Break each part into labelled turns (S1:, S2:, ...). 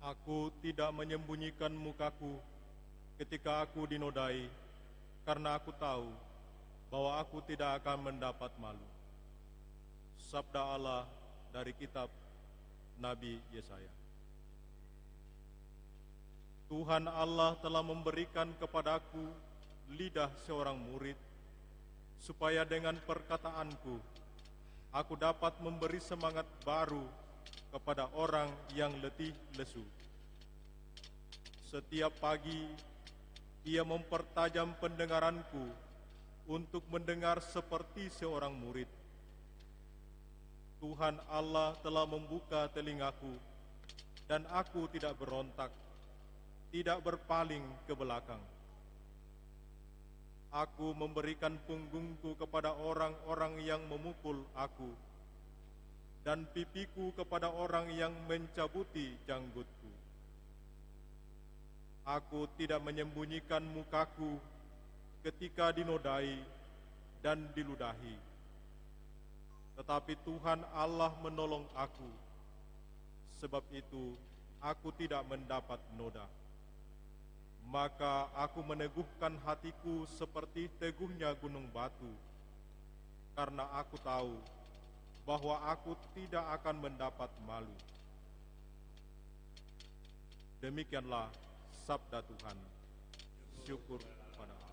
S1: Aku tidak menyembunyikan mukaku ketika aku dinodai, karena aku tahu bahwa aku tidak akan mendapat malu. Sabda Allah dari kitab Nabi Yesaya. Tuhan Allah telah memberikan kepadaku lidah seorang murid, supaya dengan perkataanku aku dapat memberi semangat baru kepada orang yang letih lesu, Setiap pagi, ia mempertajam pendengaranku untuk mendengar seperti seorang murid. Tuhan Allah telah membuka telingaku, dan aku tidak berontak, tidak berpaling ke belakang. Aku memberikan punggungku kepada orang-orang yang memukul aku, dan pipiku kepada orang yang mencabuti janggutku. Aku tidak menyembunyikan mukaku ketika dinodai dan diludahi. Tetapi Tuhan Allah menolong aku. Sebab itu aku tidak mendapat noda. Maka aku meneguhkan hatiku seperti teguhnya gunung batu, karena aku tahu bahwa aku tidak akan mendapat malu. Demikianlah sabda Tuhan. Syukur kepada Allah.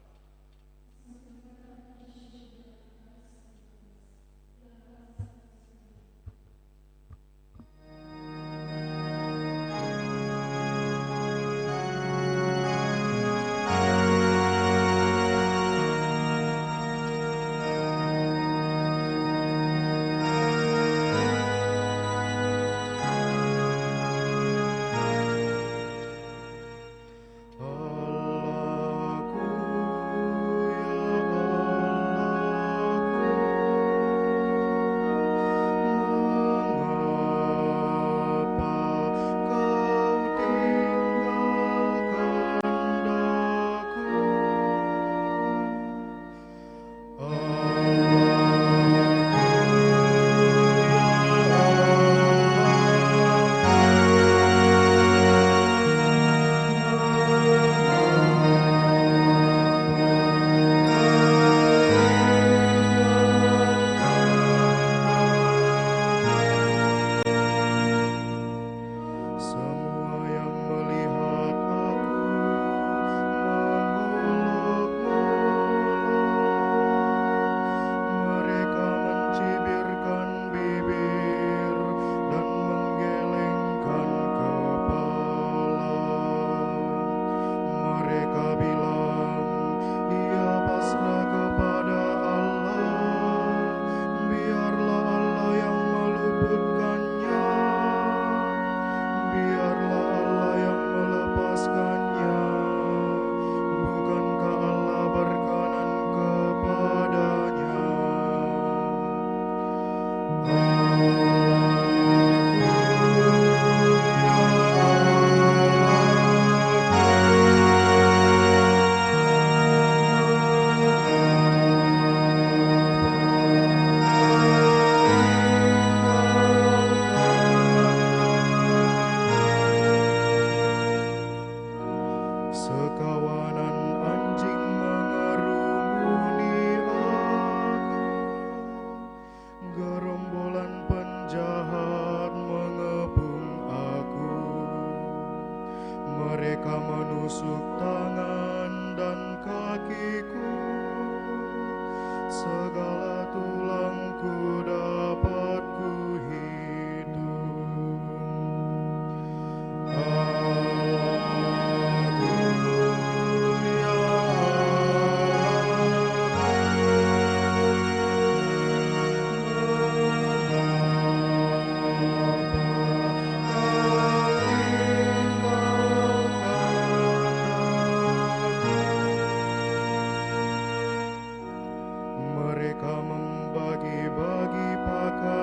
S2: Mereka membagi-bagi pakaian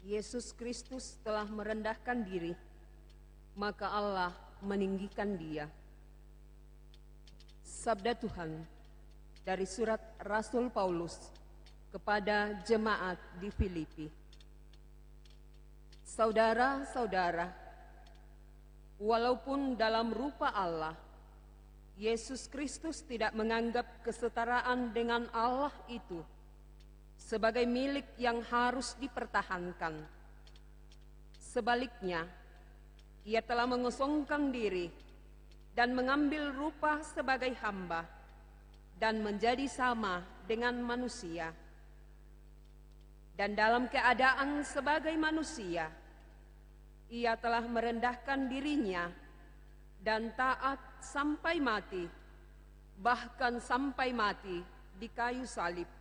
S2: Yesus Kristus telah merendahkan diri, maka Allah meninggikan Dia. Sabda Tuhan dari surat Rasul Paulus kepada jemaat di Filipi. Saudara-saudara, walaupun dalam rupa Allah, Yesus Kristus tidak menganggap kesetaraan dengan Allah itu sebagai milik yang harus dipertahankan. Sebaliknya, Ia telah mengosongkan diri dan mengambil rupa sebagai hamba dan menjadi sama dengan manusia. Dan dalam keadaan sebagai manusia, Ia telah merendahkan dirinya dan taat sampai mati, bahkan sampai mati di kayu salib.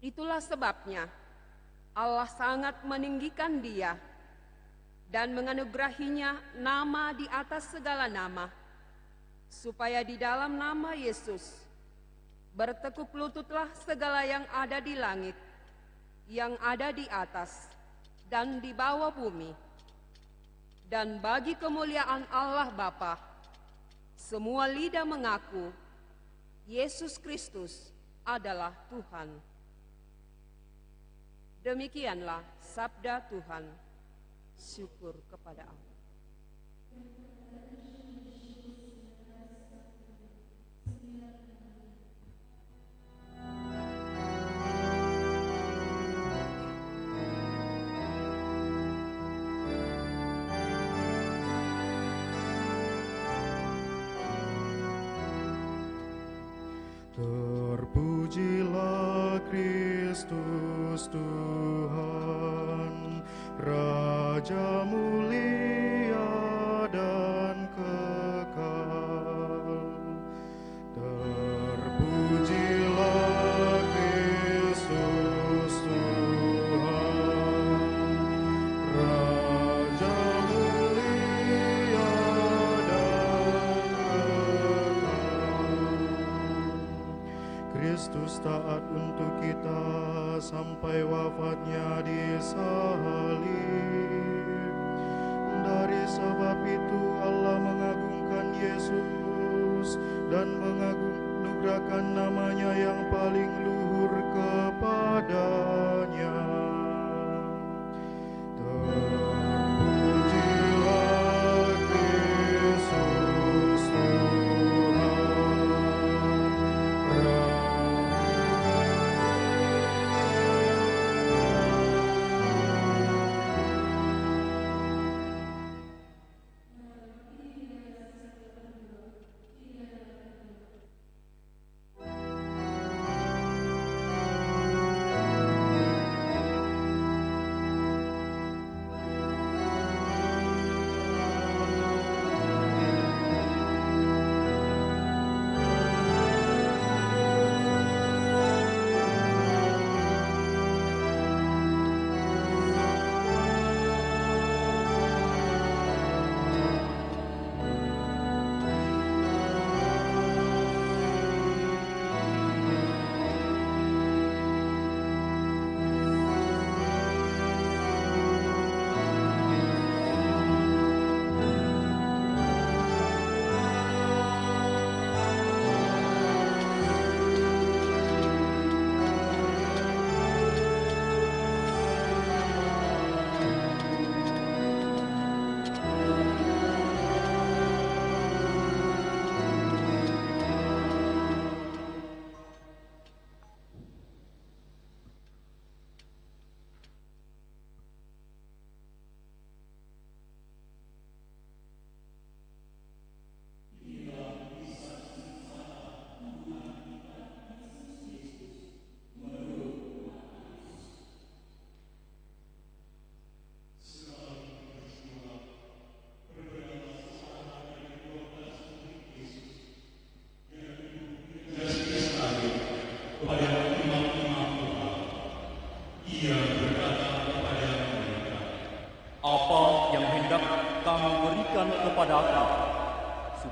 S2: Itulah sebabnya Allah sangat meninggikan Dia dan menganugerahinya nama di atas segala nama, supaya di dalam nama Yesus bertekuk lututlah segala yang ada di langit, yang ada di atas, dan di bawah bumi. Dan bagi kemuliaan Allah Bapa, semua lidah mengaku Yesus Kristus adalah Tuhan. Demikianlah sabda Tuhan. Syukur kepada Allah.
S3: Terpujilah Kristus Tuhan, Raja mulia dan kekal. Terpujilah Kristus Tuhan, Raja mulia dan kekal. Kristus taat untuk kita sampai wafatnya di salib. Dari sebab itu Allah mengagungkan Yesus dan menganugerahkan namanya yang paling luhur kepadanya. Terpujilah Kristus Tuhan,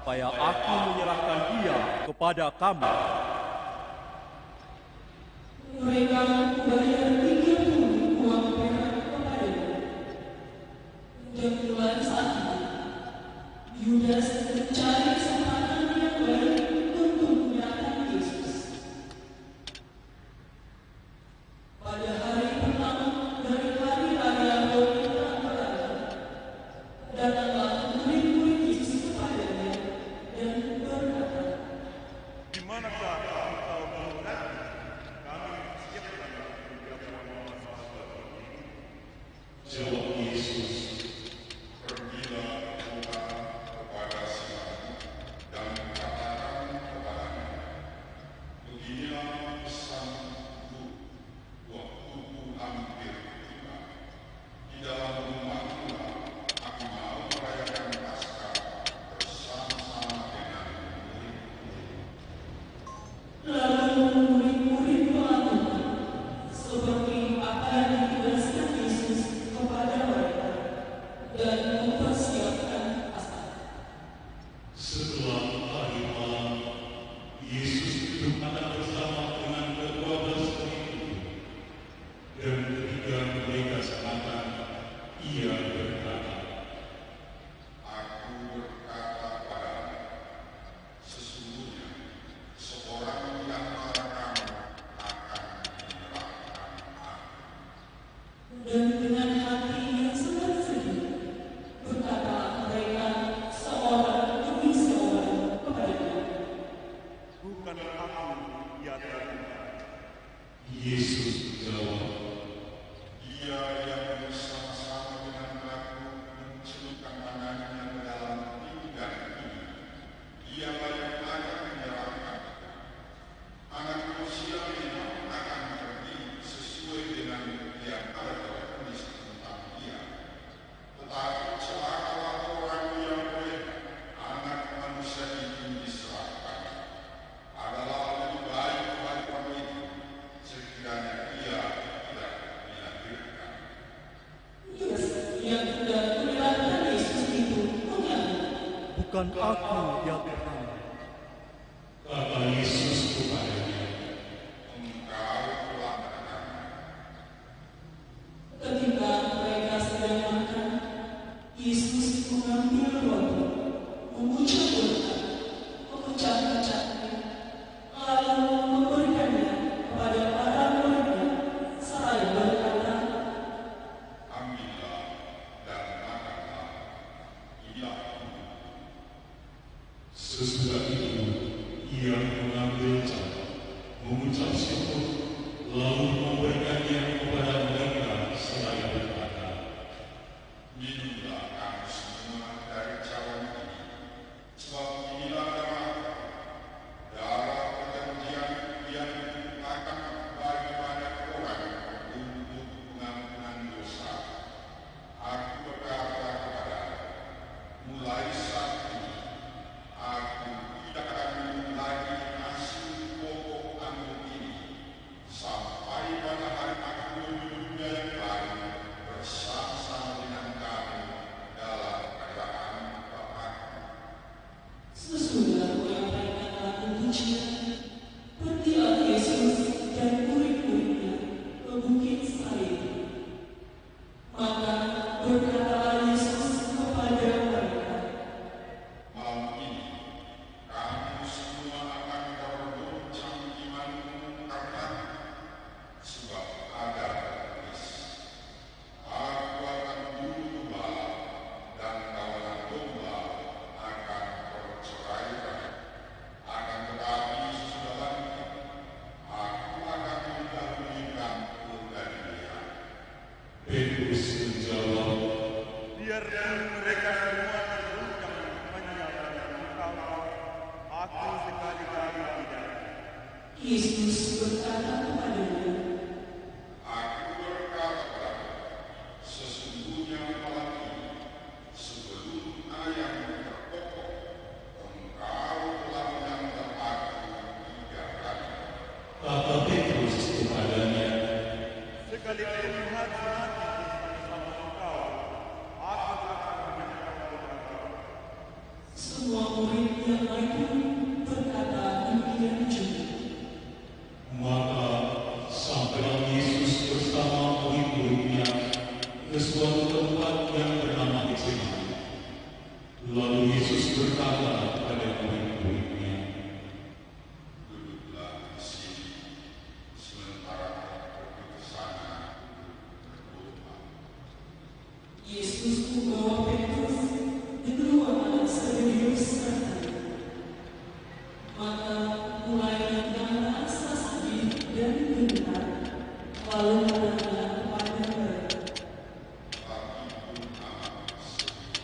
S4: supaya aku menyerahkan dia kepada kamu.
S5: Mereka membayar 30 uang perak kepadanya. Dan mulai saat itu, Yudas mencari kesempatan yang baik untuk menyerahkan Yesus. Pada hari pertama dari hari raya Berkat, datanglah murid-murid Yesus kepadanya dan berkata,
S3: Di manakah engkau melihat? Kami siapkan perjamuan Paskah ini.
S6: Jawab Yesus, pergilah kepada Simon dan katakan kepadanya, beginilah pesanku, waktuku hampir tiba. Di dalam rumahku aku mau merayakan Paskah bersama-sama dengan murid-murid.
S5: lalu murid-murid melakukan seperti apa yang ditugaskan Yesus kepada mereka dan mempersiapkan Paskah.
S6: Setelah hari malam, Yesus duduk makan bersama dengan ke-12 murid-Murid. Dan ketika mereka semakan, ia berkata, Aku berkata padamu, sesungguhnya seorang di antara kamu akan menyerahkan aku.
S5: Dan dengan hati yang sangat sedih, berkata mereka seorang demi seorang kepadanya,
S3: Bukan aku, ya Tuhan.
S6: Yesus menjawab, Dia yang bersama-sama dengan aku mencelupkan tangannya ke dalam pinggan ini, dialah yang akan menyerahkan. Anak manusia memang akan pergi sesuai dengan yang ada tertulis tentang dia. Tetapi celakalah orang yang oleh anak manusia itu diserahkan. Adalah lebih baik bagi orang itu sekiranya ia tidak dilahirkan.
S5: Yudas yang tidak menyerahkan Yesus itu mengambil.
S4: Bukan aku, ya Tuhan.
S6: Kata Yesus kepadanya, Engkau telah mendengar.
S5: Ketika mereka sedang makan, Yesus mengambil roti, mengucap berkat, memecah-mecahnya, lalu memberikannya kepada para muridnya, seraya berkata,
S6: Ambillah dan makanlah, inilah tubuhku. Sesudah itu, ia mengambil jamu, mengucap syukur, lalu memberikannya kepada mereka seraya berkata, Minumlah kamu semua dari cawan ini, sebab inilah darah perjanjian yang ditumpahkan bagi banyak orang untuk pengampunan dosa. Aku berkata kepadamu, mulai saat ini, aku tidak akan minum lagi hasil pokok anggur ini, sampai pada hari aku hidupnya yang baru bersama-sama dengan kamu dalam kerajaan Bapa-Ku.
S5: sesudah menyampaikan lagu pujian, pergilah Yesus dan murid-muridnya ke Bukit Salib. Maka berkatalah Yesus kepada mereka,
S6: Malam ini, kamu semua akan bergoncang imanmu karena sebab ada tertulis, Aku akan bunuh gembala dan kawanan domba akan bercerai-berai. Akan tetapi sesudah itu, aku akan mendahului kamu ke Galilea. Petrus menjawab,
S3: Biarpun mereka semua terguncang menyatakan engkau, aku sekali-kali tidak.
S5: Yesus berkata kepadanya,
S6: Aku berkata padamu, sesungguhnya malam ini, sebelum ayam terpokok, engkau telah menyantar aku 3 kali. Kata Petrus kepadanya,
S3: Sekalipun hati-hati bersama engkau, aku akan menyangkal engkau.
S5: semua murid yang lain pun berkata demikian juga.
S7: Maka sampailah Yesus bersama murid-muridnya ke suatu tempat yang bernama Getsemani. Lalu Yesus berkata kepada murid-muridnya,
S6: Duduklah di sini, sementara aku pergi ke sana berdoa.
S5: Yesus membawa Petrus dan kedua Zebedius sertanya. Maka mulai nyala rasa sedih dan gentar, lalu berkata kepada mereka,
S6: Bagiku amat sedih,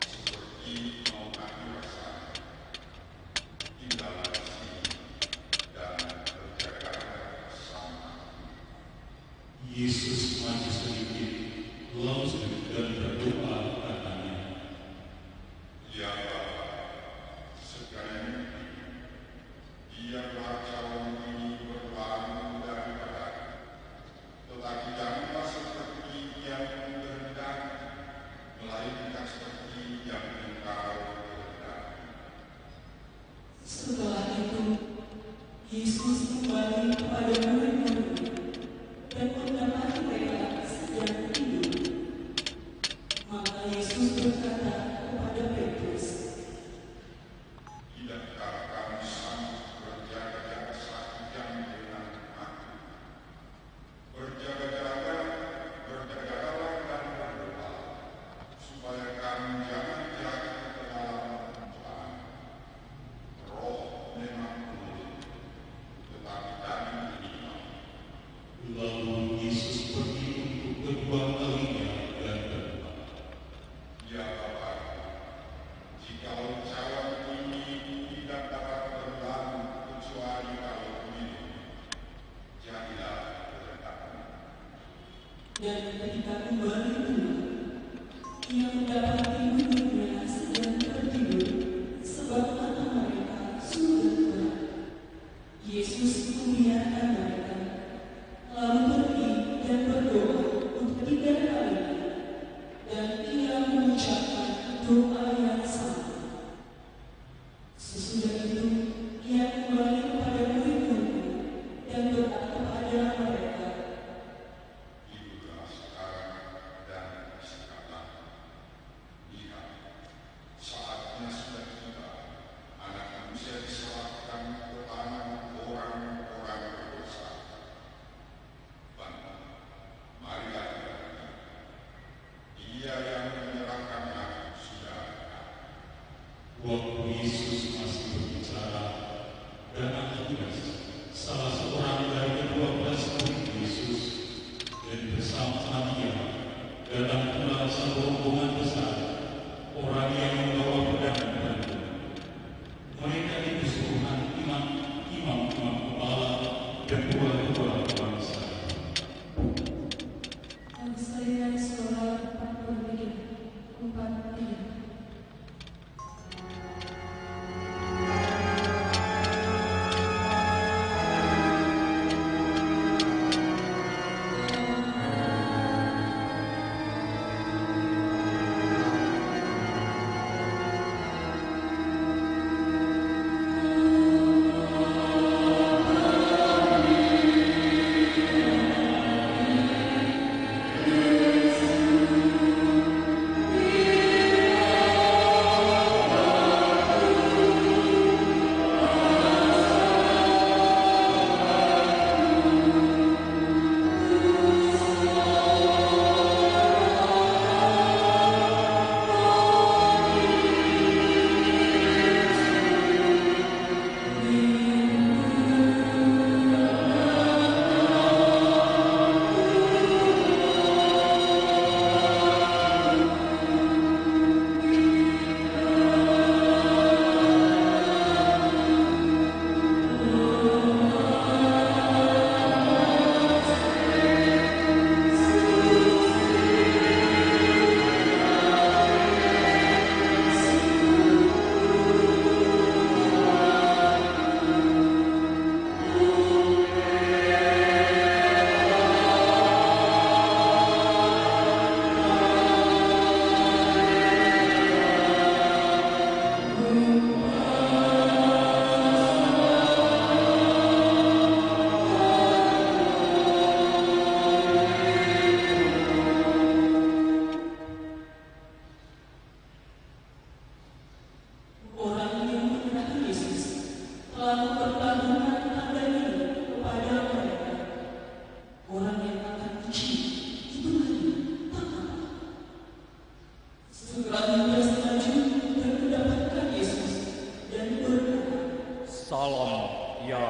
S6: seperti mau mati rasanya. Tinggallah di sini dan berjagalah bersama.
S7: Yesus maju sedikit, lalu sujud dan berdoa katanya,
S6: Ya Bapa, sekali mimpi, biarlah cawan ini berlalu daripadaku. Tetapi janganlah seperti yang kehendaki, melainkan seperti yang Engkau kehendaki.
S5: setelah itu Yesus kembali kepada murid-muridnya dan mendapati mereka sedang tidur. Maka Yesus berkata kepada Petrus,
S6: Tidakkah kamu sanggup berjaga-jaga 1 jam dengan aku? Berjaga-jagalah dan berdoa, supaya kamu jangan jatuh ke dalam pencobaan. Roh memang boleh, tetapi daging lemah.
S7: lalu Yesus pergi untuk kedua kalinya dan berdoa.
S6: Ya Bapa, jikalau cawan ini tidak dapat berlalu kecuali kalau minum, jadilah kehendakmu.
S5: dan ketika kembali pulang, ia mendapati murid-muridnya sedang tertidur, sebab mata mereka sudah gelap. Yesus membiarkan mereka, lalu pergi dan berdoa untuk ketiga kalinya, dan ia mengucapkan doa yang sama. Sesudah itu, ia kembali kepada murid-muridnya dan berkata kepada mereka,
S6: Tidurlah sekarang dan istirahatlah. Lihat, saatnya sudah tiba. Anak manusia diserahkan ke tangan orang-orang berdosa.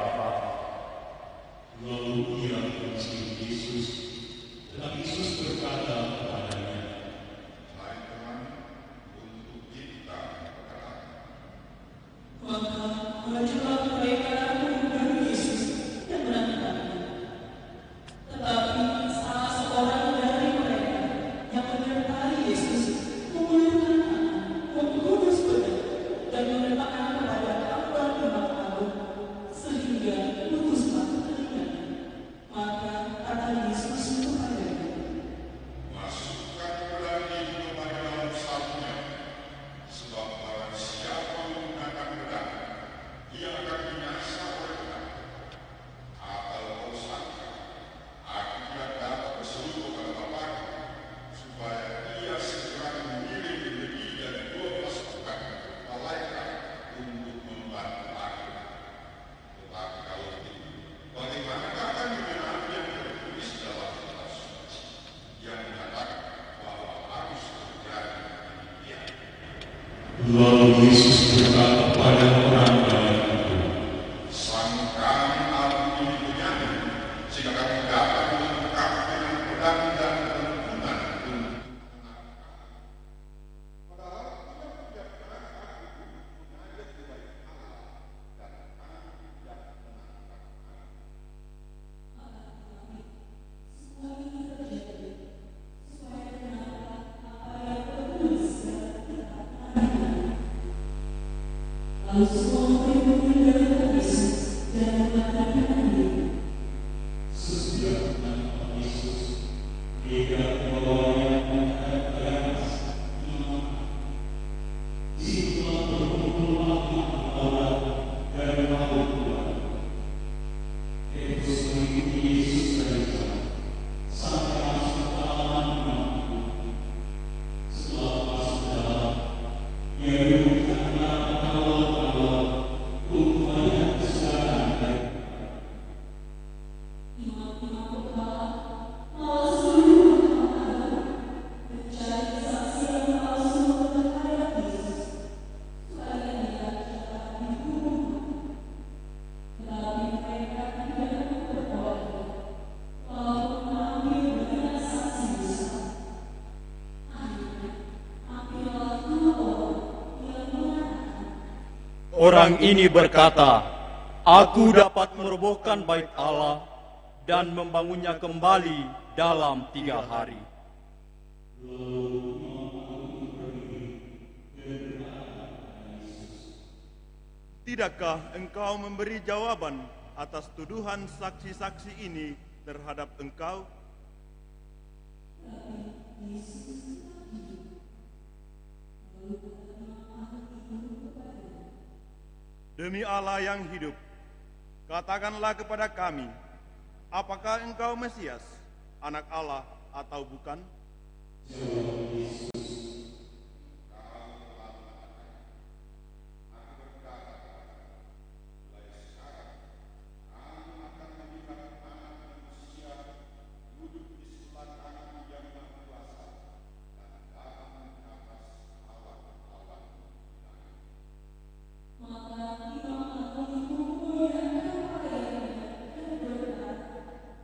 S4: Bapa.
S7: Lalu ia mencium Yesus, dan Yesus berkata kepadanya,
S6: Hai teman, untuk kita berkata,
S5: Maka majulah mereka menghubungi Yesus dan menantangnya. Tetapi salah seorang dari mereka yang menyertai Yesus mengulurkan tangan, menghunus pedang, dan menembakkan kepada hamba Imam Agung, sehingga putuslah telinganya. Maka kata Yesus kepadanya,
S6: masukkan pedang itu kepada dalam sarungnya, sebab barang siapa menggunakan pedang, ia akan binasa oleh pedang. Atau kau sangka, aku tidak dapat berseru kepada Bapakku, supaya ia segera mengirim lebih dari 12 malaikat untuk membantu aku. Tetapi kalau begitu, bagaimana akan digenapi yang tertulis dalam kitab suci yang mengatakan bahwa harus terjadi demikian?
S7: Lalu Yesus berkata pada orang banyak itu,
S6: Sangkaan aku ini penyanyi, jika kamu dapat melengkap dengan pedang dan pentungan untuk
S5: lalu semua murid meninggalkan Yesus dan melarikan diri.
S7: sesudah menangkap Yesus, mereka membawanya menghadap Kayafas, imam. Disitulah berkumpul ahli Taurat dan makhluk Tuhan. Petrus mengikuti Yesus dari jauh, sampai masuk ke halaman imam. Setelah masuk ke dalam, ia duduk di antara pengawal-pengawal untuk melihat kesudahan mereka.
S5: Imam-imam kepala malah seluruh orang mencari saksi yang palsu terhadap Yesus, supaya dia dapat dihukum. Tetapi mereka tidak memperoleh, lalu mengambil banyak saksi besar. Akhirnya, ambillah 2 orang yang mengatakan,
S4: Orang ini berkata, Aku dapat merobohkan bait Allah dan membangunnya kembali dalam 3 hari.
S3: Tidakkah engkau memberi jawaban atas tuduhan saksi-saksi ini terhadap engkau? Demi Allah yang hidup, katakanlah kepada kami, apakah engkau Mesias, anak Allah atau bukan?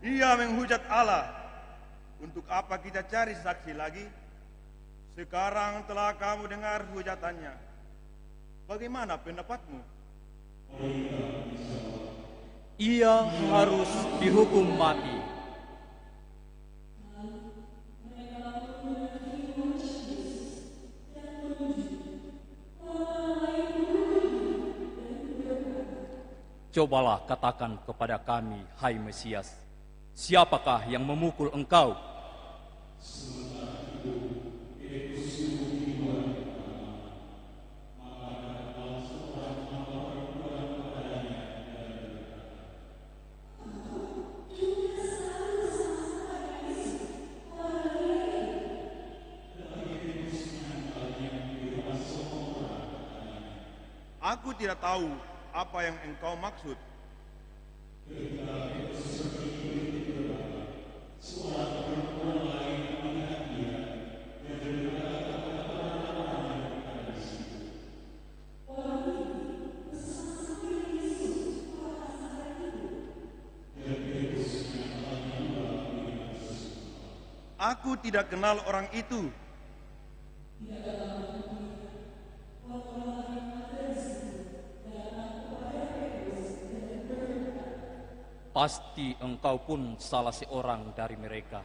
S3: Ia menghujat Allah. Untuk apa kita cari saksi lagi? Sekarang telah kamu dengar hujatannya. Bagaimana pendapatmu?
S4: Ia harus dihukum mati. Cobalah katakan kepada kami, hai Mesias, siapakah yang memukul engkau?
S3: Aku tidak tahu apa yang engkau maksud. Aku tidak kenal orang itu.
S4: Pasti engkau pun salah seorang dari mereka.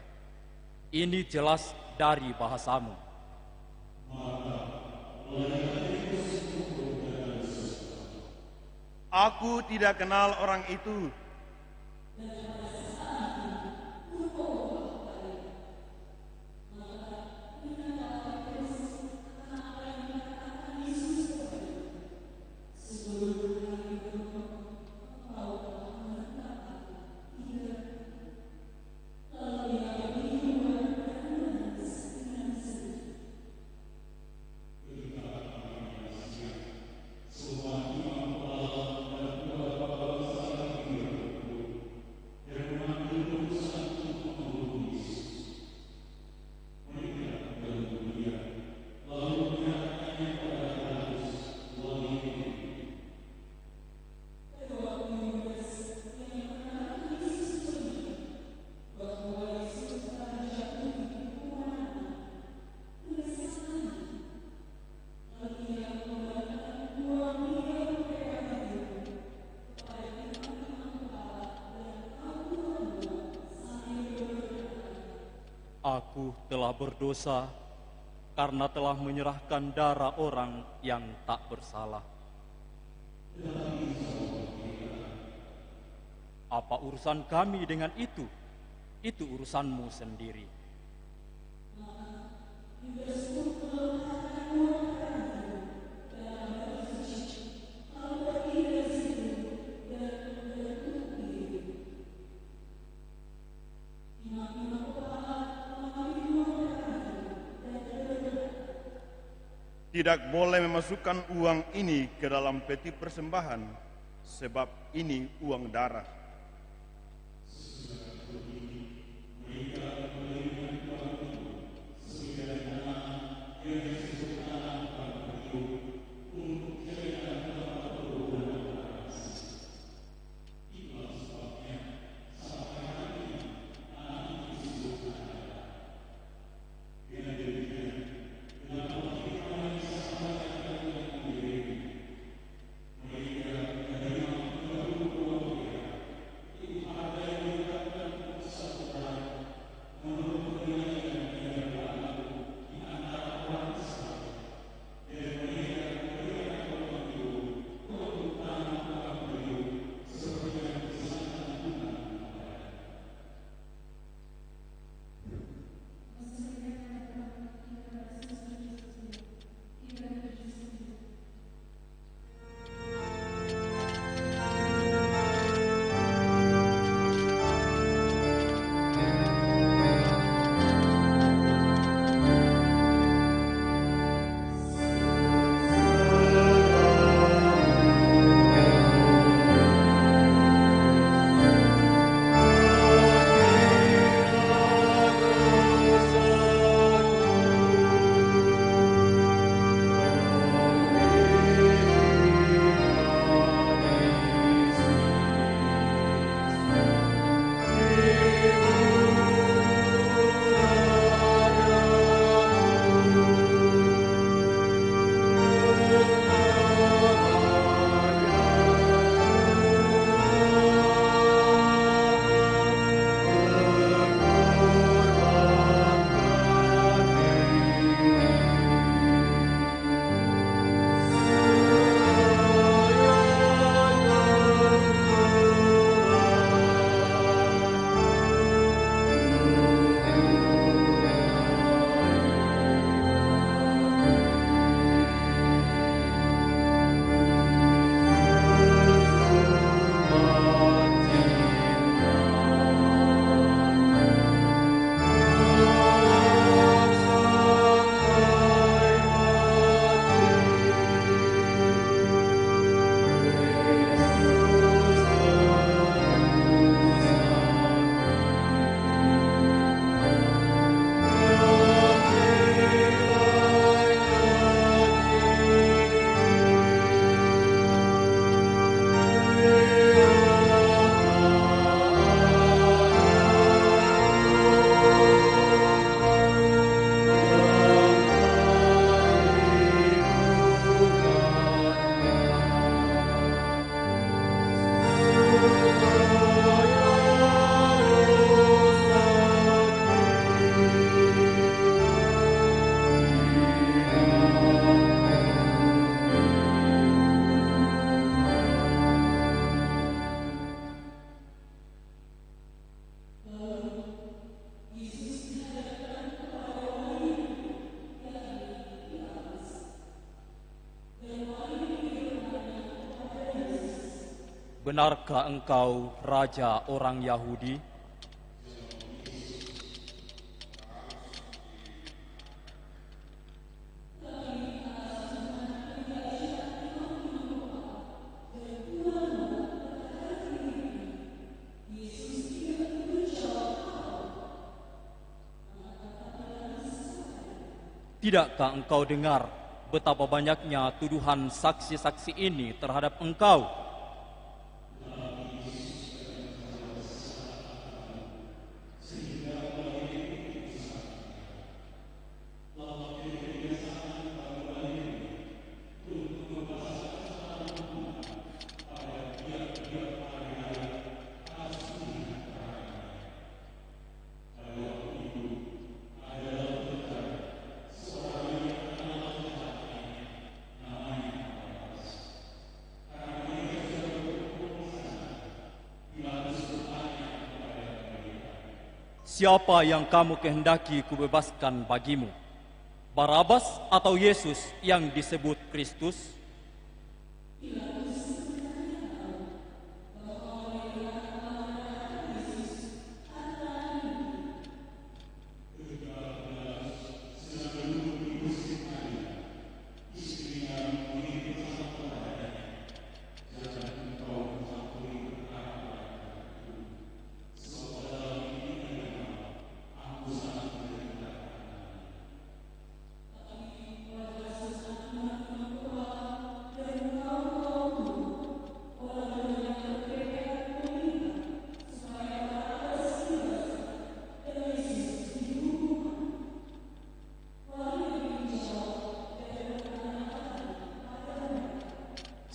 S4: Ini jelas dari bahasamu.
S3: Aku tidak kenal orang itu.
S4: Aku telah berdosa karena telah menyerahkan darah orang yang tak bersalah. Apa urusan kami dengan itu? Itu urusanmu sendiri.
S3: Tidak boleh memasukkan uang ini ke dalam peti persembahan, sebab ini uang darah.
S4: benarkah engkau raja orang Yahudi? Tidakkah engkau dengar betapa banyaknya tuduhan saksi-saksi ini terhadap engkau? Siapa yang kamu kehendaki kubebaskan bagimu? Barabas atau Yesus yang disebut Kristus?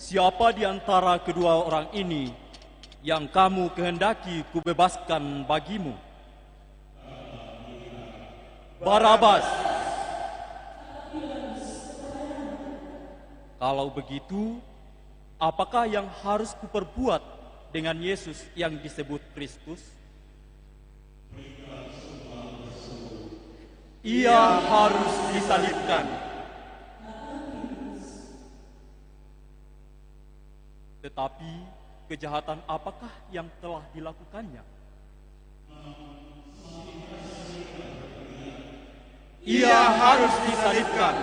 S4: Siapa di antara kedua orang ini yang kamu kehendaki kubebaskan bagimu? Barabas. Kalau begitu, apakah yang harus kuperbuat dengan Yesus yang disebut Kristus? Ia harus disalibkan. Tetapi kejahatan apakah yang telah dilakukannya? Ia harus disalibkan.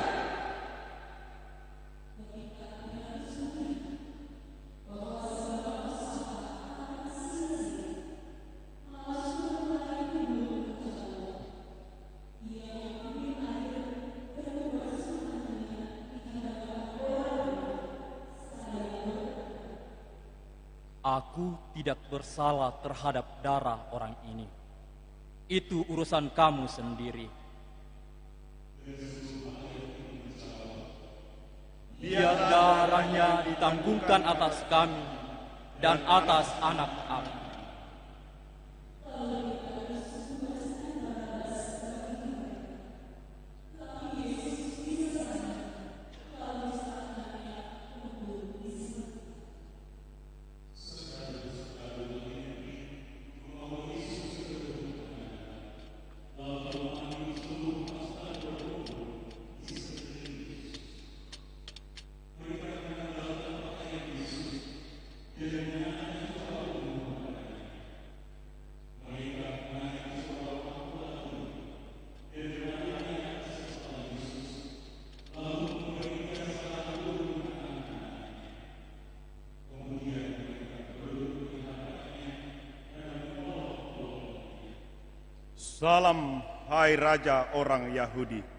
S4: Aku tidak bersalah terhadap darah orang ini. Itu urusan kamu sendiri. Biar darahnya ditanggungkan atas kami dan atas anak-anak.
S3: Salam, hai Raja orang Yahudi.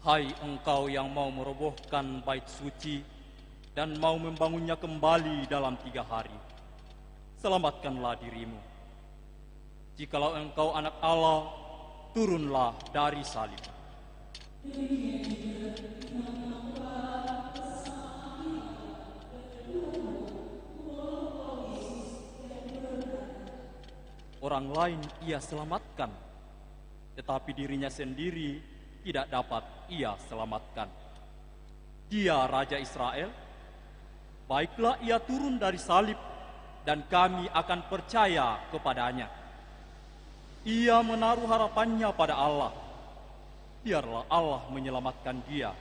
S4: Hai engkau yang mau merobohkan bait suci dan mau membangunnya kembali dalam 3 hari, selamatkanlah dirimu. Jikalau engkau anak Allah, turunlah dari salib. Orang lain ia selamatkan, tetapi dirinya sendiri tidak dapat ia selamatkan. Dia Raja Israel, baiklah ia turun dari salib, dan kami akan percaya kepadanya. Ia menaruh harapannya pada Allah. Biarlah Allah menyelamatkan dia,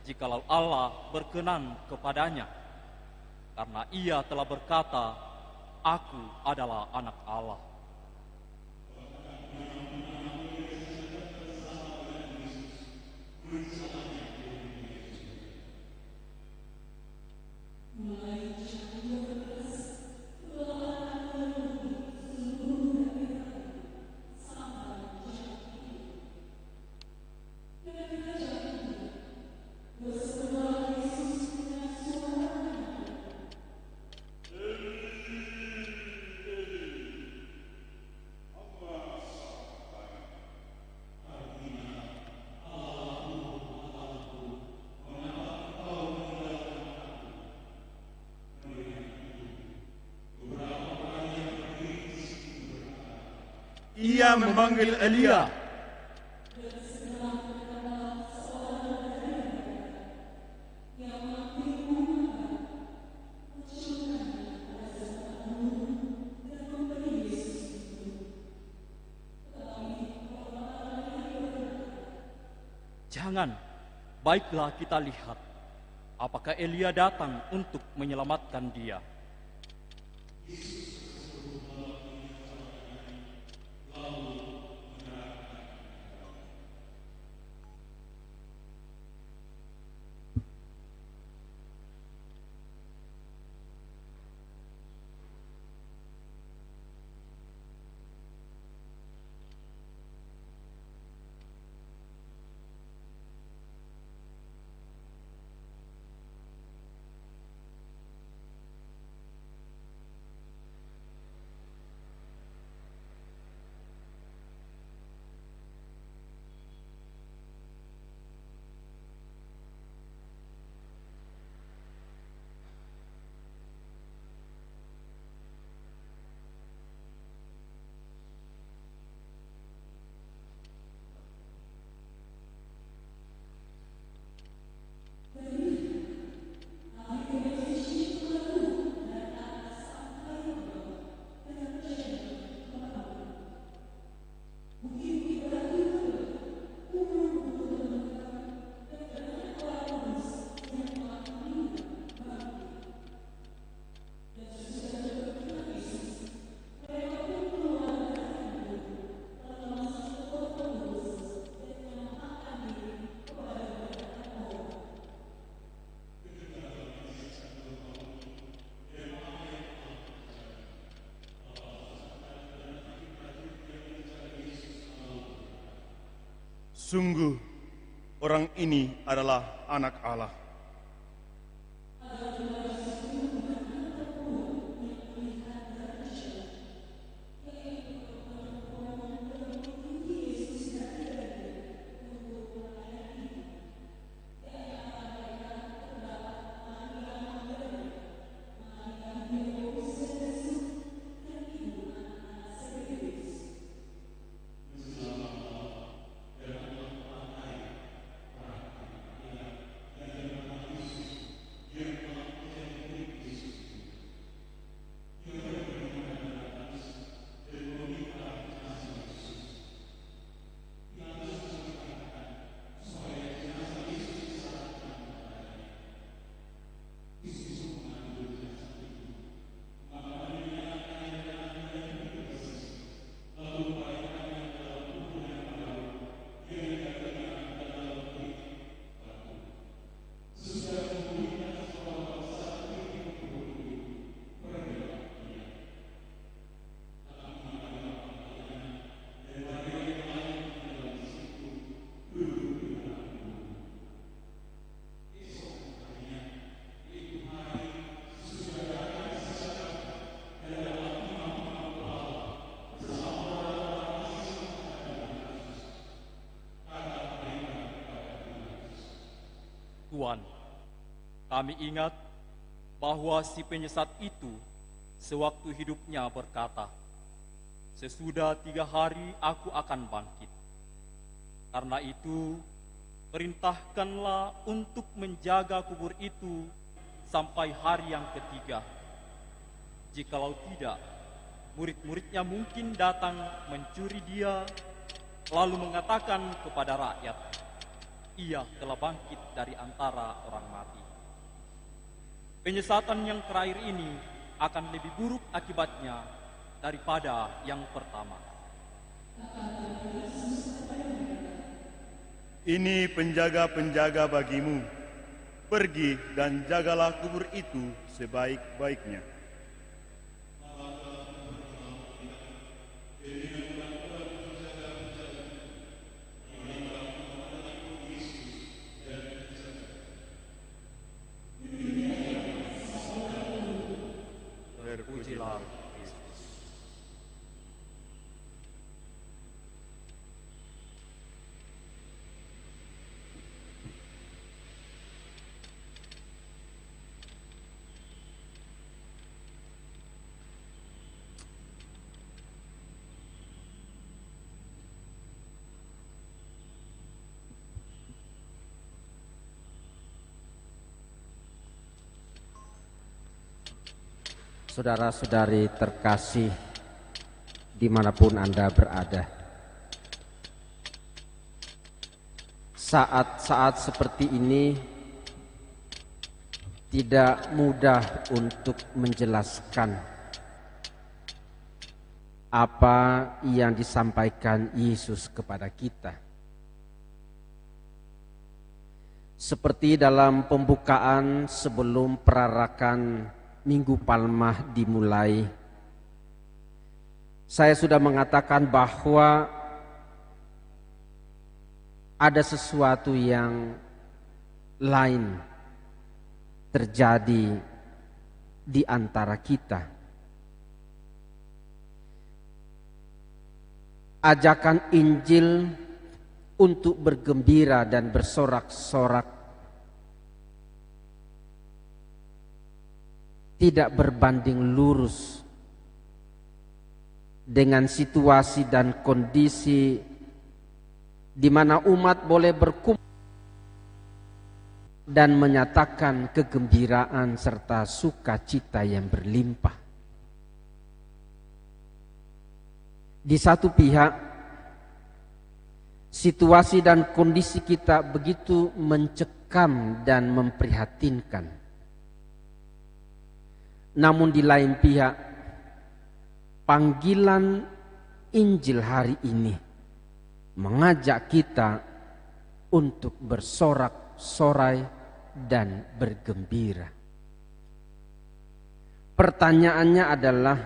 S4: jikalau Allah berkenan kepadanya. Karena ia telah berkata, Aku adalah anak Allah.
S3: Ia memanggil Elia.
S4: Jangan, baiklah kita lihat, apakah Elia datang untuk menyelamatkan dia.
S3: Sungguh, orang ini adalah anak Allah.
S4: Tuan, kami ingat bahwa si penyesat itu sewaktu hidupnya berkata, "Sesudah 3 hari aku akan bangkit." Karena itu, perintahkanlah untuk menjaga kubur itu sampai hari yang ketiga. Jikalau tidak, murid-muridnya mungkin datang mencuri dia, lalu mengatakan kepada rakyat, "Ia telah bangkit dari antara orang mati." Penyesatan yang terakhir ini akan lebih buruk akibatnya daripada yang pertama.
S3: Ini penjaga-penjaga bagimu. Pergi dan jagalah kubur itu sebaik-baiknya.
S4: Terpujilah Kristus.
S8: Saudara-saudari terkasih dimanapun Anda berada, saat-saat seperti ini tidak mudah untuk menjelaskan apa yang disampaikan Yesus kepada kita. Seperti dalam pembukaan sebelum perarakan Minggu Palma dimulai, saya sudah mengatakan bahwa ada sesuatu yang lain terjadi di antara kita. Ajakan Injil untuk bergembira dan bersorak-sorak tidak berbanding lurus dengan situasi dan kondisi di mana umat boleh berkumpul dan menyatakan kegembiraan serta sukacita yang berlimpah. Di satu pihak, situasi dan kondisi kita begitu mencekam dan memprihatinkan. Namun di lain pihak, panggilan Injil hari ini mengajak kita untuk bersorak-sorai dan bergembira. Pertanyaannya adalah,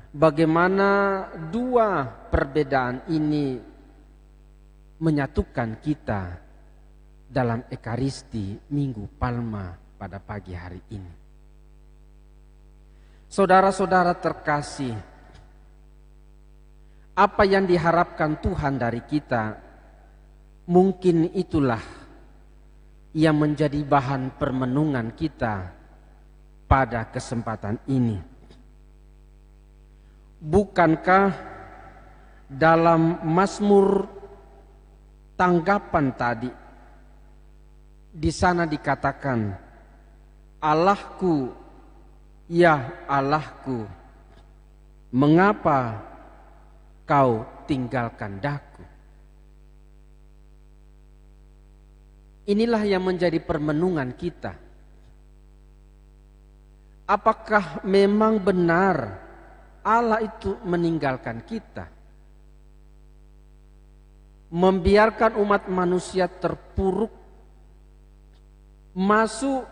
S8: bagaimana dua perbedaan ini menyatukan kita dalam Ekaristi Minggu Palma pada pagi hari ini? Saudara-saudara terkasih, apa yang diharapkan Tuhan dari kita, mungkin itulah yang menjadi bahan permenungan kita pada kesempatan ini. Bukankah dalam Mazmur tanggapan tadi, di sana dikatakan, "Allahku, ya Allahku, mengapa kau tinggalkan daku?" Inilah yang menjadi permenungan kita. Apakah memang benar Allah itu meninggalkan kita? Membiarkan umat manusia terpuruk, masuk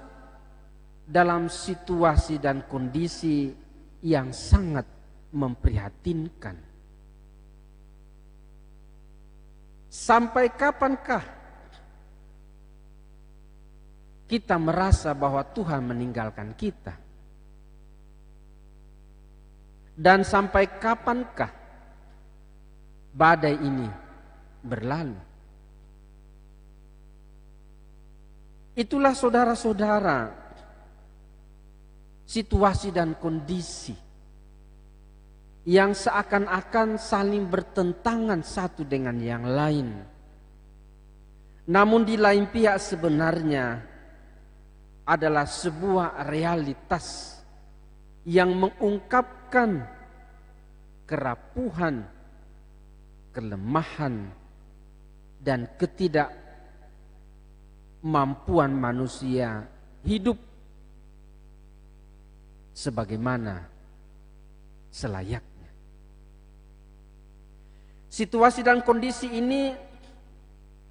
S8: dalam situasi dan kondisi yang sangat memprihatinkan. Sampai kapankah kita merasa bahwa Tuhan meninggalkan kita? Dan sampai kapankah badai ini berlalu? Itulah saudara-saudara situasi dan kondisi yang seakan-akan saling bertentangan satu dengan yang lain. Namun di lain pihak sebenarnya adalah sebuah realitas yang mengungkapkan kerapuhan, kelemahan, dan ketidakmampuan manusia hidup sebagaimana selayaknya. Situasi dan kondisi ini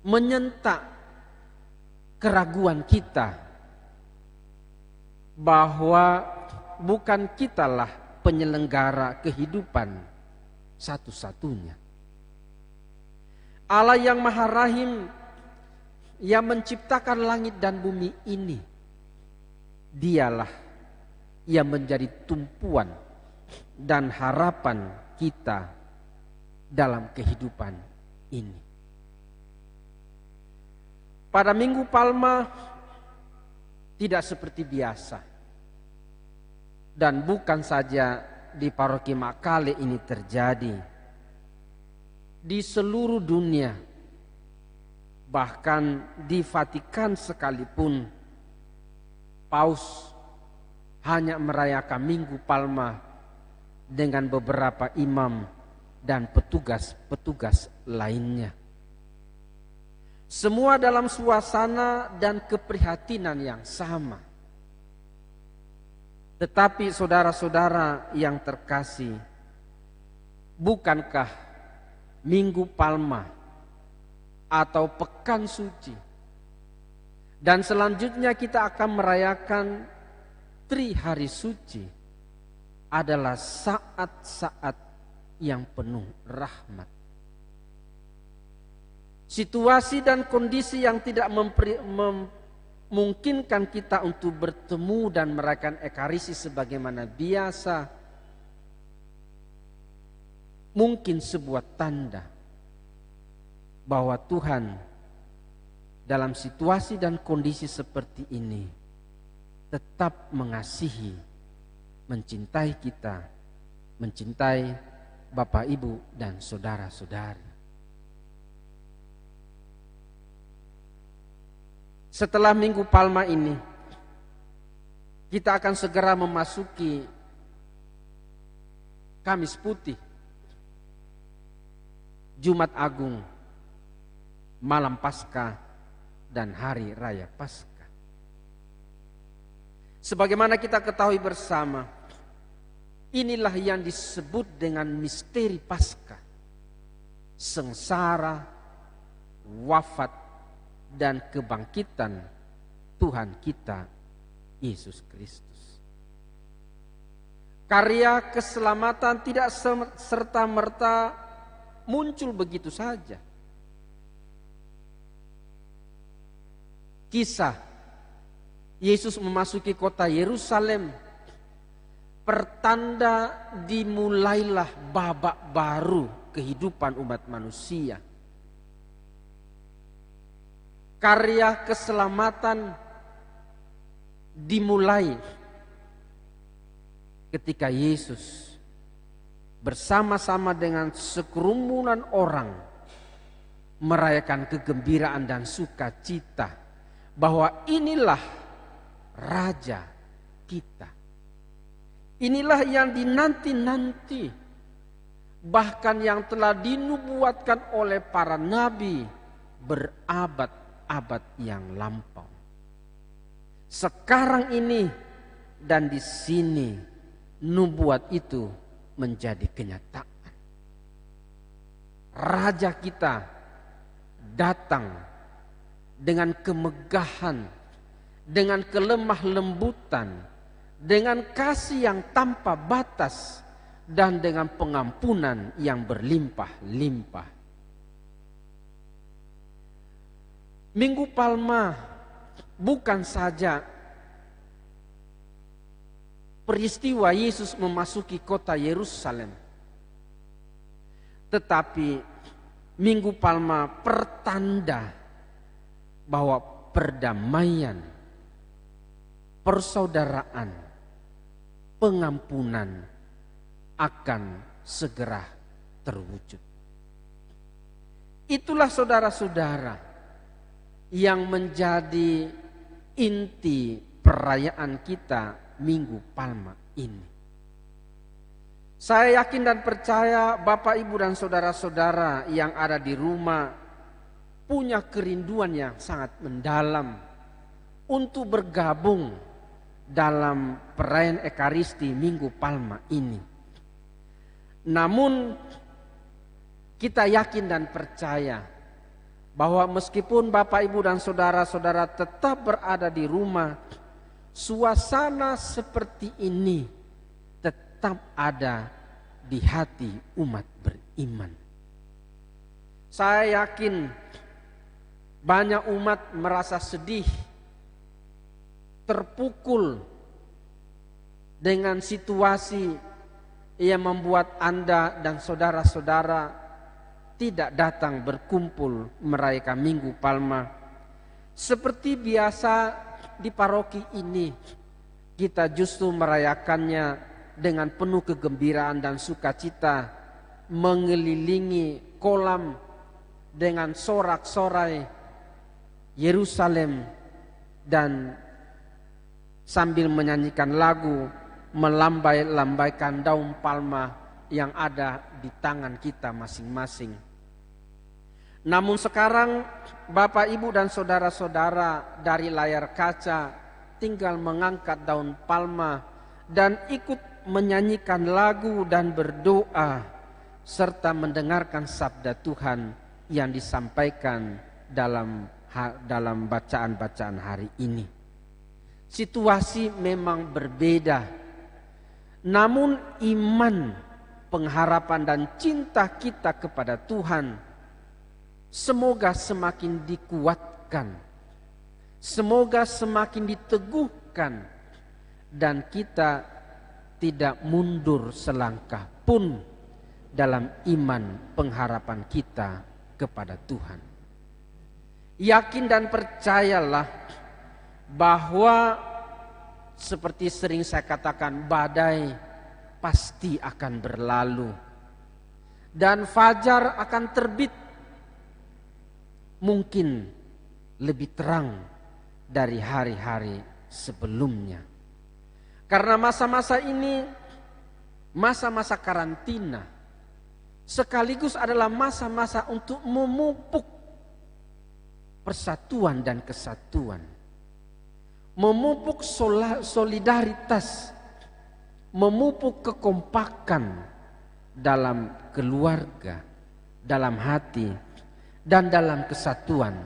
S8: menyentak keraguan kita bahwa bukan kitalah penyelenggara kehidupan satu-satunya. Allah yang Maha Rahim yang menciptakan langit dan bumi ini, Dialah yang menjadi tumpuan dan harapan kita dalam kehidupan ini. Pada Minggu Palma tidak seperti biasa, dan bukan saja di Paroki Makale ini terjadi, di seluruh dunia, bahkan di Vatikan sekalipun, Paus hanya merayakan Minggu Palma dengan beberapa imam dan petugas-petugas lainnya. Semua dalam suasana dan keprihatinan yang sama. Tetapi saudara-saudara yang terkasih, bukankah Minggu Palma atau Pekan Suci dan selanjutnya kita akan merayakan Tri Hari Suci adalah saat-saat yang penuh rahmat. Situasi dan kondisi yang tidak memungkinkan kita untuk bertemu dan merayakan Ekaristi sebagaimana biasa, mungkin sebuah tanda bahwa Tuhan dalam situasi dan kondisi seperti ini tetap mengasihi, mencintai kita, mencintai Bapak, Ibu, dan saudara-saudari. Setelah Minggu Palma ini, kita akan segera memasuki Kamis Putih, Jumat Agung, Malam Paskah, dan Hari Raya Paskah. Sebagaimana kita ketahui bersama, inilah yang disebut dengan misteri Paskah, sengsara, wafat, dan kebangkitan Tuhan kita Yesus Kristus. Karya keselamatan tidak serta-merta muncul begitu saja. Kisah Yesus memasuki kota Yerusalem pertanda dimulailah babak baru kehidupan umat manusia. Karya keselamatan dimulai ketika Yesus bersama-sama dengan sekerumunan orang merayakan kegembiraan dan sukacita bahwa inilah Raja kita. Inilah yang dinanti-nanti, bahkan yang telah dinubuatkan oleh para nabi berabad-abad yang lampau. Sekarang ini dan di sini nubuat itu menjadi kenyataan. Raja kita datang dengan kemegahan, dengan kelemah lembutan, dengan kasih yang tanpa batas, dan dengan pengampunan yang berlimpah-limpah. Minggu Palma bukan saja peristiwa Yesus memasuki kota Yerusalem, tetapi Minggu Palma pertanda bahwa perdamaian, persaudaraan, pengampunan akan segera terwujud. Itulah saudara-saudara yang menjadi inti perayaan kita Minggu Palma ini. Saya yakin dan percaya Bapak, Ibu, dan saudara-saudara yang ada di rumah punya kerinduan yang sangat mendalam untuk bergabung dalam perayaan Ekaristi Minggu Palma ini. Namun kita yakin dan percaya bahwa meskipun Bapak, Ibu, dan saudara-saudara tetap berada di rumah, suasana seperti ini tetap ada di hati umat beriman. Saya yakin banyak umat merasa sedih, terpukul dengan situasi yang membuat Anda dan saudara-saudara tidak datang berkumpul merayakan Minggu Palma. Seperti biasa di paroki ini, kita justru merayakannya dengan penuh kegembiraan dan sukacita, mengelilingi kolam dengan sorak-sorai Yerusalem dan sambil menyanyikan lagu, melambai-lambaikan daun palma yang ada di tangan kita masing-masing. Namun sekarang Bapak, Ibu, dan saudara-saudara dari layar kaca tinggal mengangkat daun palma dan ikut menyanyikan lagu dan berdoa serta mendengarkan sabda Tuhan yang disampaikan dalam bacaan-bacaan hari ini. Situasi memang berbeda, namun iman, pengharapan, dan cinta kita kepada Tuhan semoga semakin dikuatkan, semoga semakin diteguhkan, dan kita tidak mundur selangkah pun dalam iman pengharapan kita kepada Tuhan. Yakin dan percayalah bahwa seperti sering saya katakan, badai pasti akan berlalu dan fajar akan terbit, mungkin lebih terang dari hari-hari sebelumnya. Karena masa-masa ini masa-masa karantina, sekaligus adalah masa-masa untuk memupuk persatuan dan kesatuan, memupuk solidaritas, memupuk kekompakan dalam keluarga, dalam hati, dan dalam kesatuan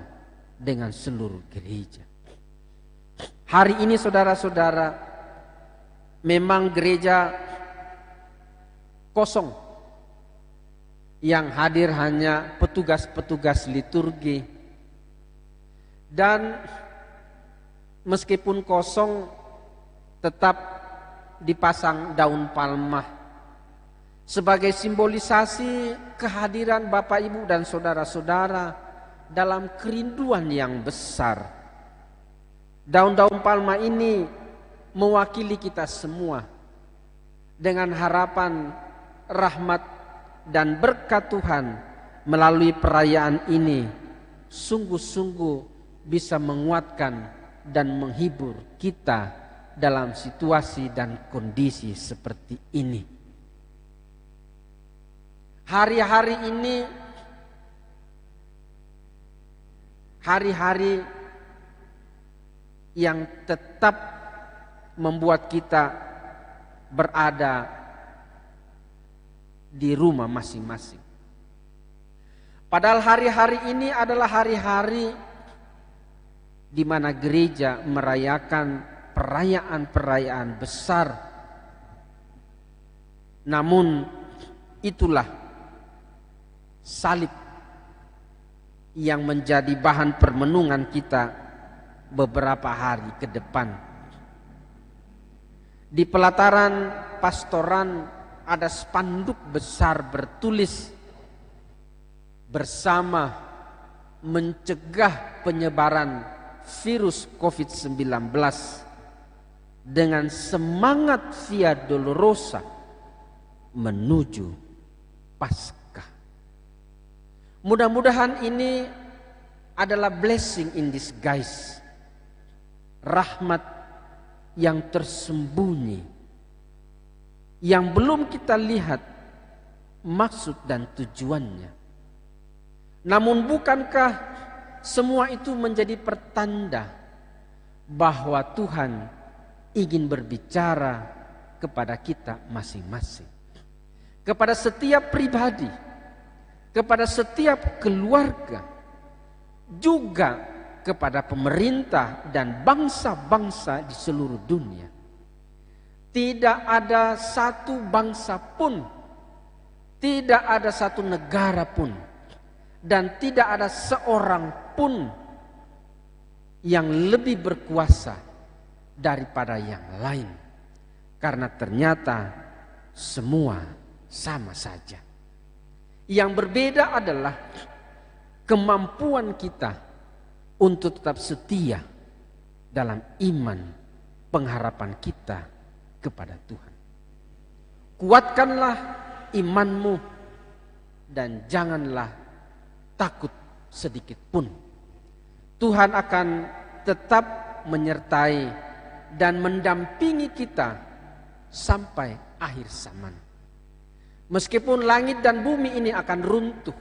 S8: dengan seluruh gereja. Hari ini saudara-saudara, memang gereja kosong, yang hadir hanya petugas-petugas liturgi, dan meskipun kosong tetap dipasang daun palma sebagai simbolisasi kehadiran Bapak, Ibu, dan saudara-saudara dalam kerinduan yang besar. Daun-daun palma ini mewakili kita semua dengan harapan rahmat dan berkat Tuhan melalui perayaan ini sungguh-sungguh bisa menguatkan dan menghibur kita dalam situasi dan kondisi seperti ini. Hari-hari ini hari-hari yang tetap membuat kita berada di rumah masing-masing. Padahal hari-hari ini adalah hari-hari di mana gereja merayakan perayaan-perayaan besar. Namun itulah salib yang menjadi bahan permenungan kita beberapa hari ke depan. Di pelataran pastoran ada spanduk besar bertulis, "Bersama mencegah penyebaran virus COVID-19 dengan semangat Via Dolorosa menuju Paskah. Mudah-mudahan ini adalah blessing in disguise, rahmat yang tersembunyi, yang belum kita lihat maksud dan tujuannya. Namun bukankah semua itu menjadi pertanda bahwa Tuhan ingin berbicara kepada kita masing-masing, kepada setiap pribadi, kepada setiap keluarga, juga kepada pemerintah dan bangsa-bangsa di seluruh dunia. Tidak ada satu bangsa pun, tidak ada satu negara pun, dan tidak ada seorang pun yang lebih berkuasa daripada yang lain. Karena ternyata semua sama saja. Yang berbeda adalah kemampuan kita untuk tetap setia dalam iman pengharapan kita kepada Tuhan. Kuatkanlah imanmu dan janganlah takut sedikit pun. Tuhan akan tetap menyertai dan mendampingi kita sampai akhir zaman. Meskipun langit dan bumi ini akan runtuh,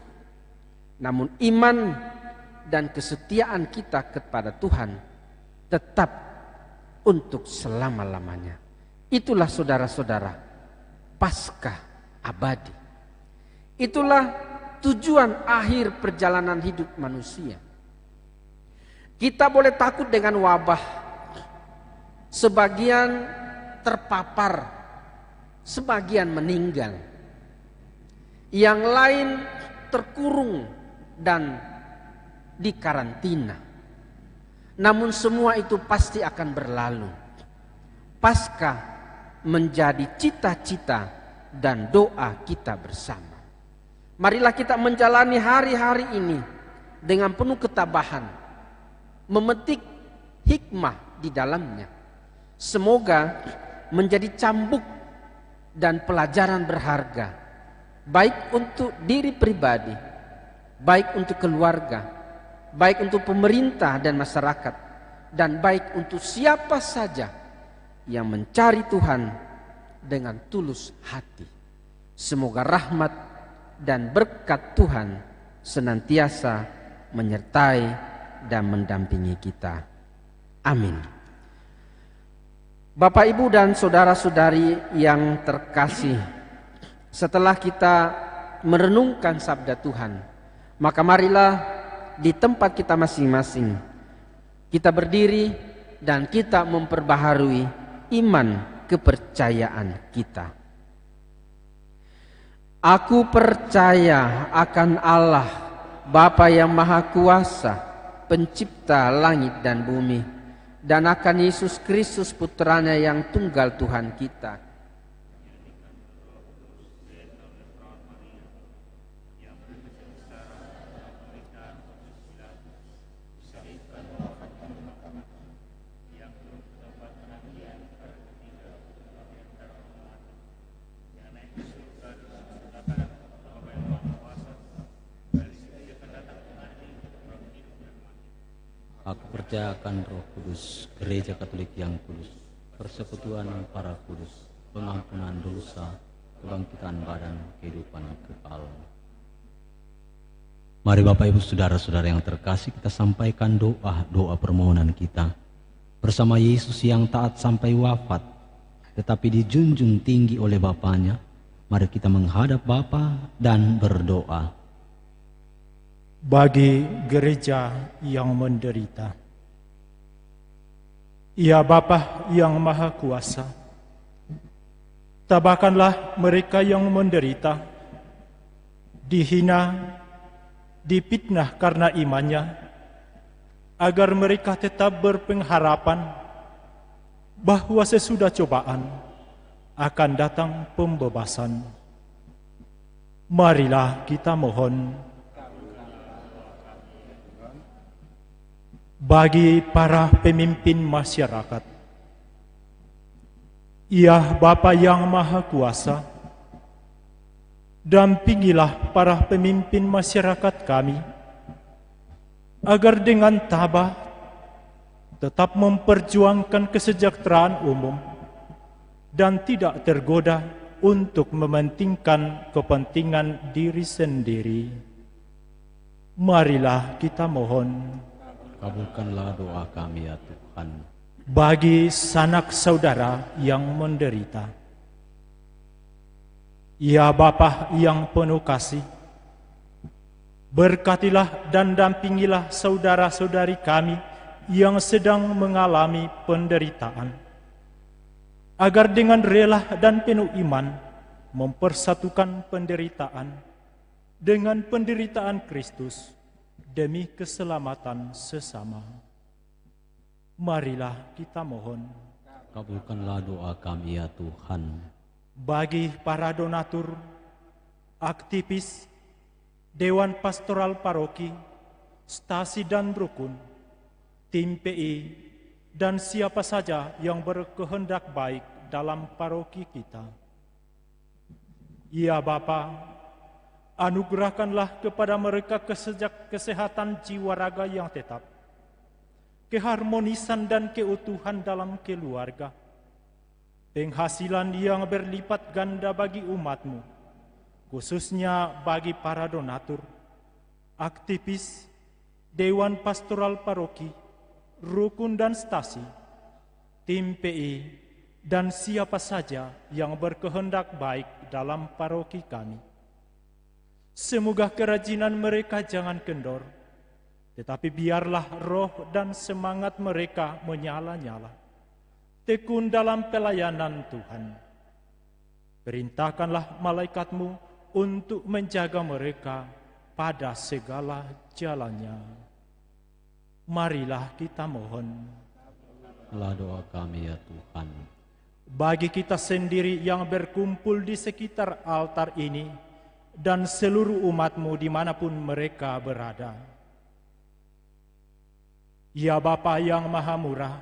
S8: namun iman dan kesetiaan kita kepada Tuhan tetap untuk selama-lamanya. Itulah saudara-saudara, Paskah abadi. Itulah tujuan akhir perjalanan hidup manusia. Kita boleh takut dengan wabah, sebagian terpapar, sebagian meninggal, yang lain terkurung dan dikarantina. Namun semua itu pasti akan berlalu. Paskah menjadi cita-cita dan doa kita bersama. Marilah kita menjalani hari-hari ini dengan penuh ketabahan, memetik hikmah di dalamnya. Semoga menjadi cambuk dan pelajaran berharga, baik untuk diri pribadi, baik untuk keluarga, baik untuk pemerintah dan masyarakat, dan baik untuk siapa saja yang mencari Tuhan dengan tulus hati. Semoga rahmat dan berkat Tuhan senantiasa menyertai dan mendampingi kita. Amin. Bapak, Ibu, dan saudara-saudari yang terkasih, setelah kita merenungkan sabda Tuhan, maka marilah di tempat kita masing-masing kita berdiri dan kita memperbaharui iman kepercayaan kita. Aku percaya akan Allah, Bapa yang Maha Kuasa, pencipta langit dan bumi, dan akan Yesus Kristus putranya yang tunggal Tuhan kita,
S9: Aku percaya akan Roh Kudus, Gereja Katolik yang kudus, persekutuan para kudus, pengampunan dosa, kebangkitan badan, kehidupan kekal. Mari Bapak Ibu saudara-saudara yang terkasih, kita sampaikan doa permohonan kita. Bersama Yesus yang taat sampai wafat, tetapi dijunjung tinggi oleh Bapanya, mari kita menghadap Bapa dan berdoa.
S10: Bagi gereja yang menderita, ya Bapa yang Maha Kuasa, tabahkanlah mereka yang menderita, dihina, dipitnah karena imannya, agar mereka tetap berpengharapan bahwa sesudah cobaan akan datang pembebasan. Marilah kita mohon. bagi para pemimpin masyarakat. Ya Bapa yang Maha Kuasa, dampingilah para pemimpin masyarakat kami, agar dengan tabah tetap memperjuangkan kesejahteraan umum dan tidak tergoda untuk mementingkan kepentingan diri sendiri. Marilah kita mohon.
S9: Kabulkanlah doa kami ya Tuhan.
S10: Bagi sanak saudara yang menderita. Ya Bapa yang penuh kasih, berkatilah dan dampingilah saudara-saudari kami yang sedang mengalami penderitaan, agar dengan rela dan penuh iman mempersatukan penderitaan dengan penderitaan Kristus demi keselamatan sesama. Marilah kita mohon.
S9: Kabulkanlah doa kami ya Tuhan.
S10: Bagi para donatur, aktivis, Dewan Pastoral Paroki, stasi dan rukun, tim PI, dan siapa saja yang berkehendak baik dalam paroki kita. Ya Bapa, anugerahkanlah kepada mereka kesehatan jiwa raga yang tetap, keharmonisan dan keutuhan dalam keluarga, penghasilan yang berlipat ganda bagi umat-Mu, khususnya bagi para donatur, aktivis, Dewan Pastoral Paroki, rukun dan stasi, tim PI, dan siapa saja yang berkehendak baik dalam paroki kami. Semoga kerajinan mereka jangan kendor, tetapi biarlah roh dan semangat mereka menyala-nyala, tekun dalam pelayanan Tuhan. Perintahkanlah malaikat-Mu untuk menjaga mereka pada segala jalannya. Marilah kita mohon.
S9: Lah doa kami ya Tuhan.
S10: Bagi kita sendiri yang berkumpul di sekitar altar ini dan seluruh umat-Mu dimanapun mereka berada. Ya Bapa yang Maha Murah,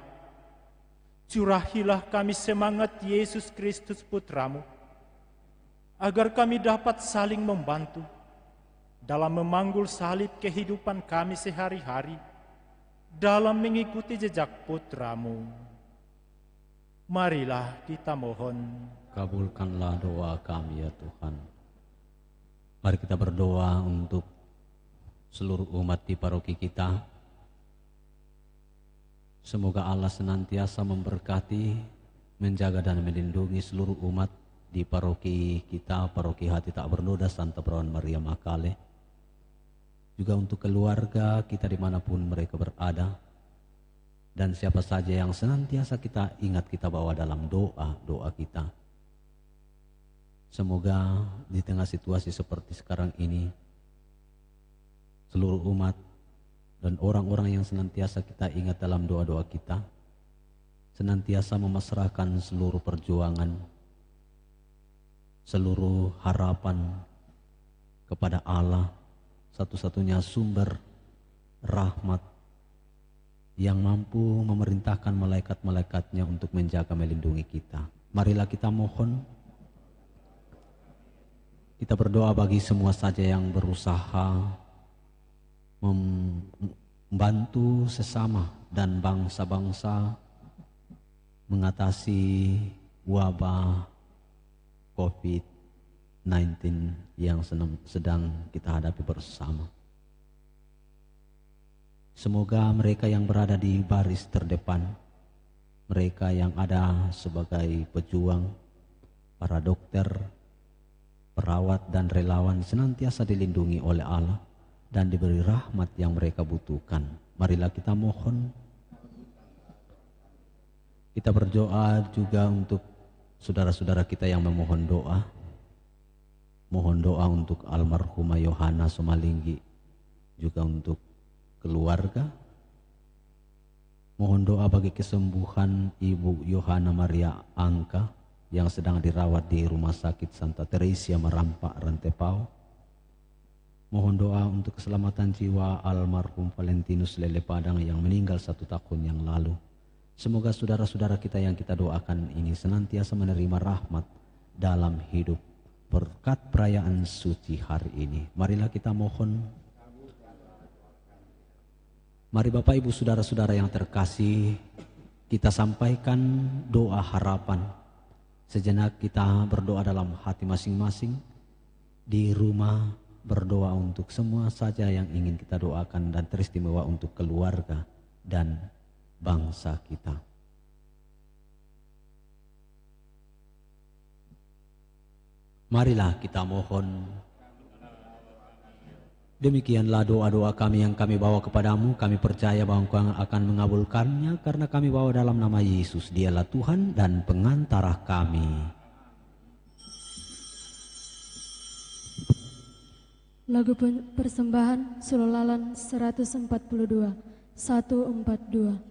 S10: curahilah kami semangat Yesus Kristus Putra-Mu, agar kami dapat saling membantu dalam memanggul salib kehidupan kami sehari-hari, dalam mengikuti jejak Putra-Mu. Marilah kita mohon.
S9: Kabulkanlah doa kami ya Tuhan. Mari kita berdoa untuk seluruh umat di paroki kita. Semoga Allah senantiasa memberkati, menjaga dan melindungi seluruh umat di paroki kita, paroki Hati Tak Bernoda Santa Perawan Maria Makale. Juga untuk keluarga kita dimanapun mereka berada. Dan siapa saja yang senantiasa kita ingat, kita bawa dalam doa kita. Semoga di tengah situasi seperti sekarang ini, seluruh umat dan orang-orang yang senantiasa kita ingat dalam doa-doa kita, senantiasa memasrahkan seluruh perjuangan, seluruh harapan kepada Allah, satu-satunya sumber rahmat yang mampu memerintahkan malaikat-malaikatnya untuk menjaga melindungi kita. Marilah kita mohon. Kita berdoa bagi semua saja yang berusaha membantu sesama dan bangsa-bangsa mengatasi wabah COVID-19 yang sedang kita hadapi bersama. Semoga mereka yang berada di baris terdepan, mereka yang ada sebagai pejuang, para dokter, perawat dan relawan senantiasa dilindungi oleh Allah dan diberi rahmat yang mereka butuhkan. Marilah kita mohon. Kita berdoa juga untuk saudara-saudara kita yang memohon doa. Mohon doa untuk almarhumah Yohana Somalinggi, juga untuk keluarga. Mohon doa bagi kesembuhan Ibu Yohana Maria Angka yang sedang dirawat di Rumah Sakit Santa Teresia Merampak, Rantepao. Mohon doa untuk keselamatan jiwa almarhum Valentinus Lele Padang yang meninggal 1 tahun yang lalu. Semoga saudara-saudara kita yang kita doakan ini senantiasa menerima rahmat dalam hidup berkat perayaan suci hari ini. Marilah kita mohon. Mari Bapak Ibu saudara-saudara yang terkasih, kita sampaikan doa harapan. Sejenak kita berdoa dalam hati masing-masing. Di rumah berdoa untuk semua saja yang ingin kita doakan dan teristimewa untuk keluarga dan bangsa kita. Marilah kita mohon. Demikianlah doa-doa kami yang kami bawa kepadamu. Kami percaya bahwa Engkau akan mengabulkannya karena kami bawa dalam nama Yesus. Dialah Tuhan dan pengantara kami.
S11: Lagu persembahan Sulolalan 142, 142.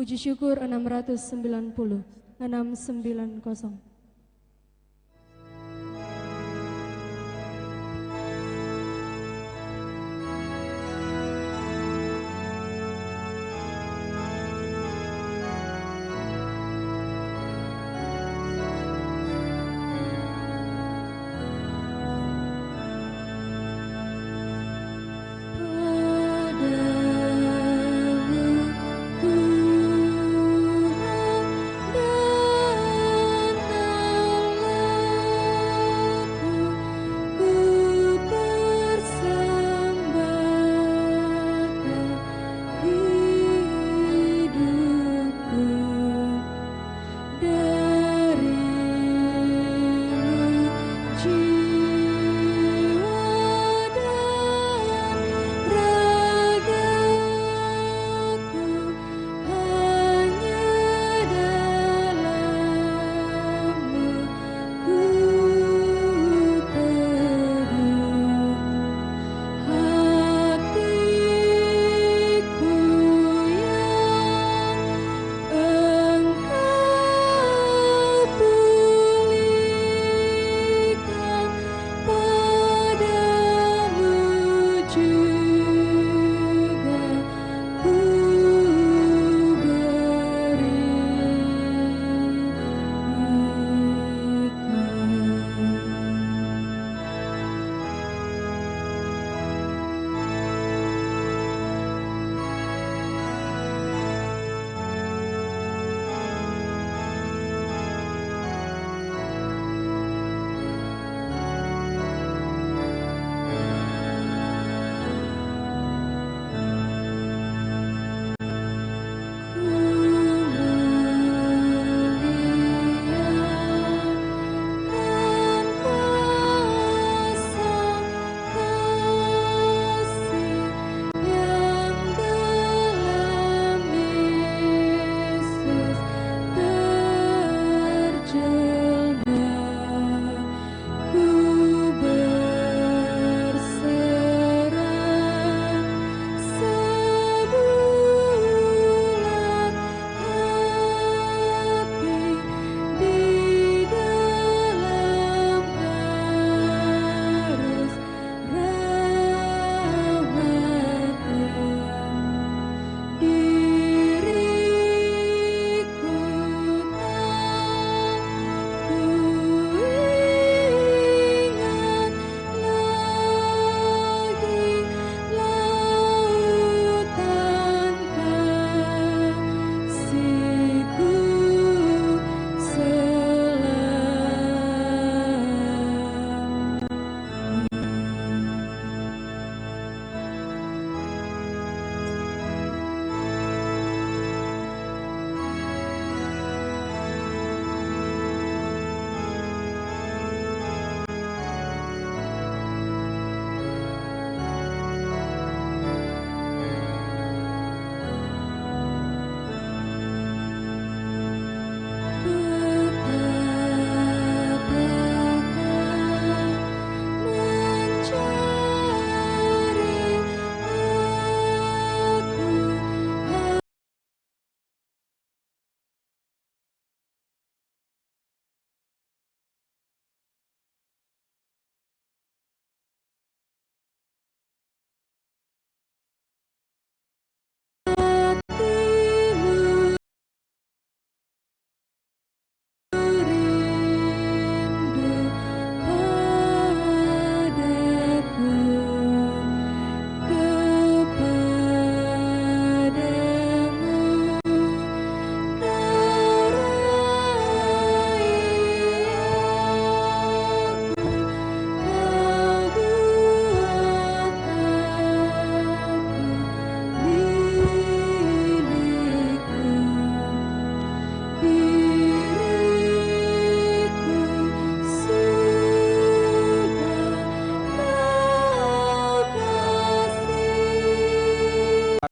S11: Puji syukur 690, 690.
S12: Tuhan dan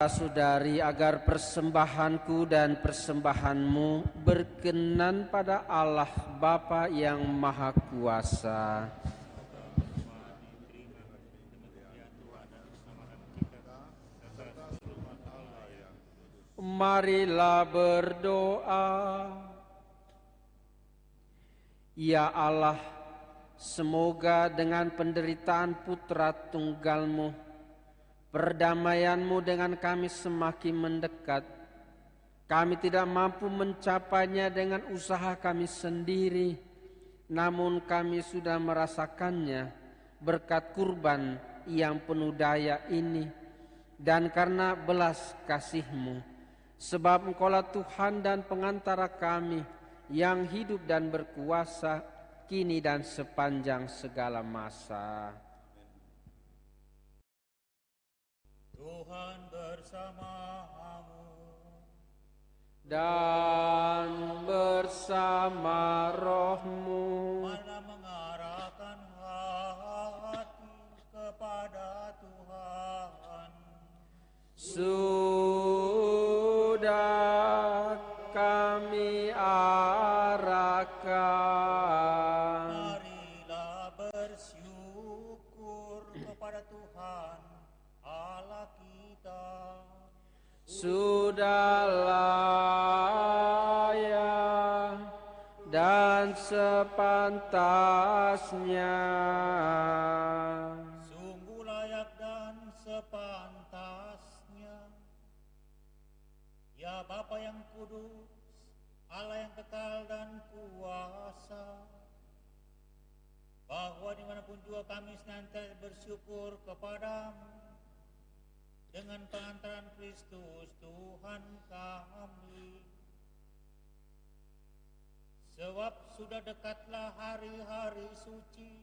S8: Saudari, agar persembahanku dan persembahanmu berkenan pada Allah Bapa yang Maha Kuasa. Marilah berdoa. Ya Allah, semoga dengan penderitaan putra tunggalmu, perdamaianmu dengan kami semakin mendekat. Kami tidak mampu mencapainya dengan usaha kami sendiri, namun kami sudah merasakannya berkat kurban yang penuh daya ini, dan karena belas kasih-Mu. Sebab Engkaulah Tuhan dan pengantara kami yang hidup dan berkuasa kini dan sepanjang segala masa.
S12: Tuhan bersamamu
S8: dan bersama rohmu.
S12: Marilah mengarahkan hati kepada Tuhan.
S8: Sudah kami arahkan.
S12: Marilah bersyukur kepada Tuhan Allah kita.
S8: Sudah layak dan sepantasnya.
S12: Sungguh layak dan sepantasnya. Ya Bapa yang kudus, Allah yang kekal dan kuasa, bahwa dimanapun juga kami senantiasa bersyukur kepadamu dengan pengantaran Kristus Tuhan kami. Sebab sudah dekatlah hari-hari suci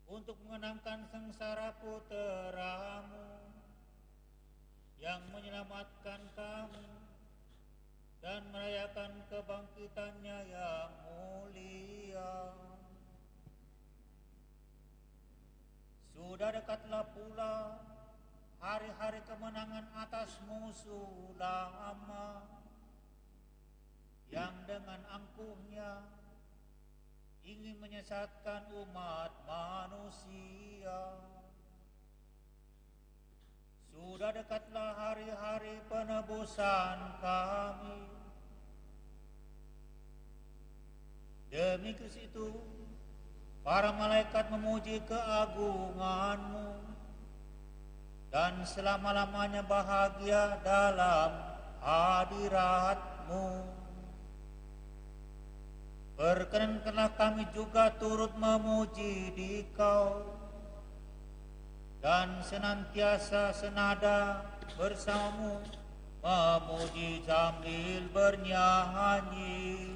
S12: untuk mengenangkan sengsara putra-Mu yang menyelamatkan kami dan merayakan kebangkitannya yang mulia. Sudah dekatlah pula hari-hari kemenangan atas musuh lama yang dengan angkuhnya ingin menyesatkan umat manusia. Sudah dekatlah hari-hari penebusan kami. Demi itu, para malaikat memuji keagungan-Mu dan selama-lamanya bahagia dalam hadirat-Mu. Perkenankanlah kami juga turut memuji Dikau dan senantiasa senada bersamamu memuji sambil bernyanyi.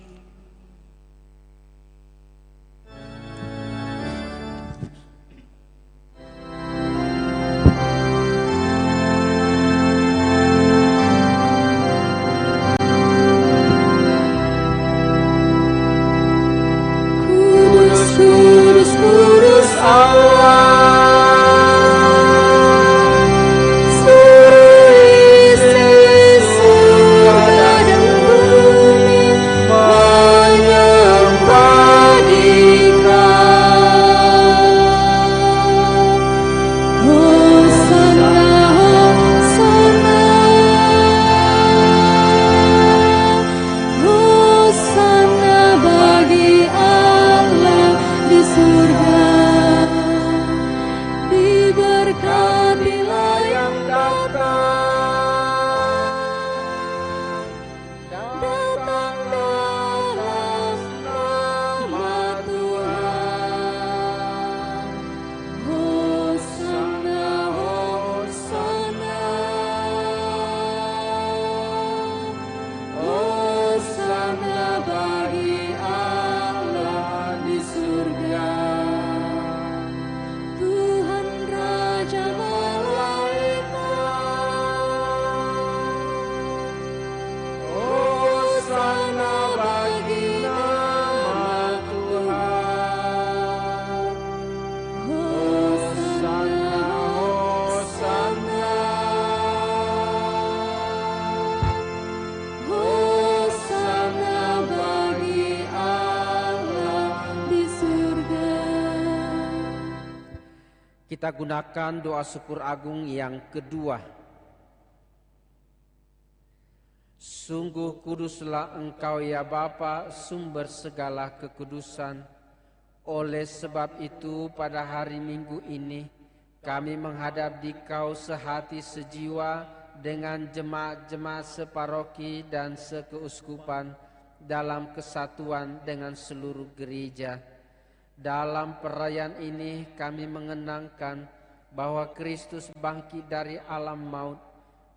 S11: Kudus, kudus, kudus Allah. Bagi Allah di surga.
S8: Kita gunakan doa syukur agung yang kedua. Sungguh kuduslah Engkau ya Bapa, sumber segala kekudusan. Oleh sebab itu pada hari Minggu ini kami menghadap di Kau sehati sejiwa dengan jemaat-jemaat separoki dan sekeuskupan dalam kesatuan dengan seluruh gereja. Dalam perayaan ini kami mengenangkan bahwa Kristus bangkit dari alam maut.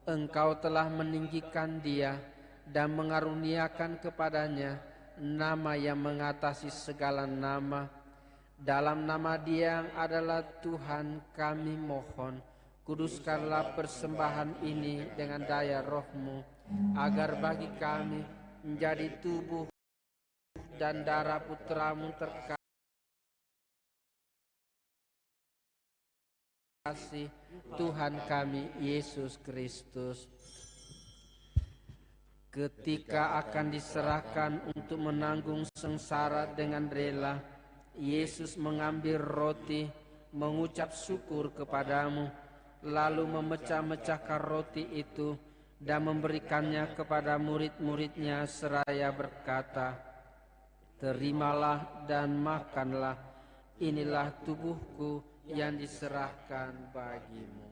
S8: Engkau telah meninggikan Dia dan mengaruniakan kepadanya nama yang mengatasi segala nama. Dalam nama Dia yang adalah Tuhan kami mohon, kuduskanlah persembahan ini dengan daya Roh-Mu, agar bagi kami menjadi tubuh dan darah Putra-Mu terkasih Tuhan kami Yesus Kristus. Ketika akan diserahkan untuk menanggung sengsara dengan rela, Yesus mengambil roti, mengucap syukur kepadamu, lalu memecah-mecahkan roti itu dan memberikannya kepada murid-muridnya seraya berkata, "Terimalah dan makanlah, inilah tubuhku yang diserahkan bagimu."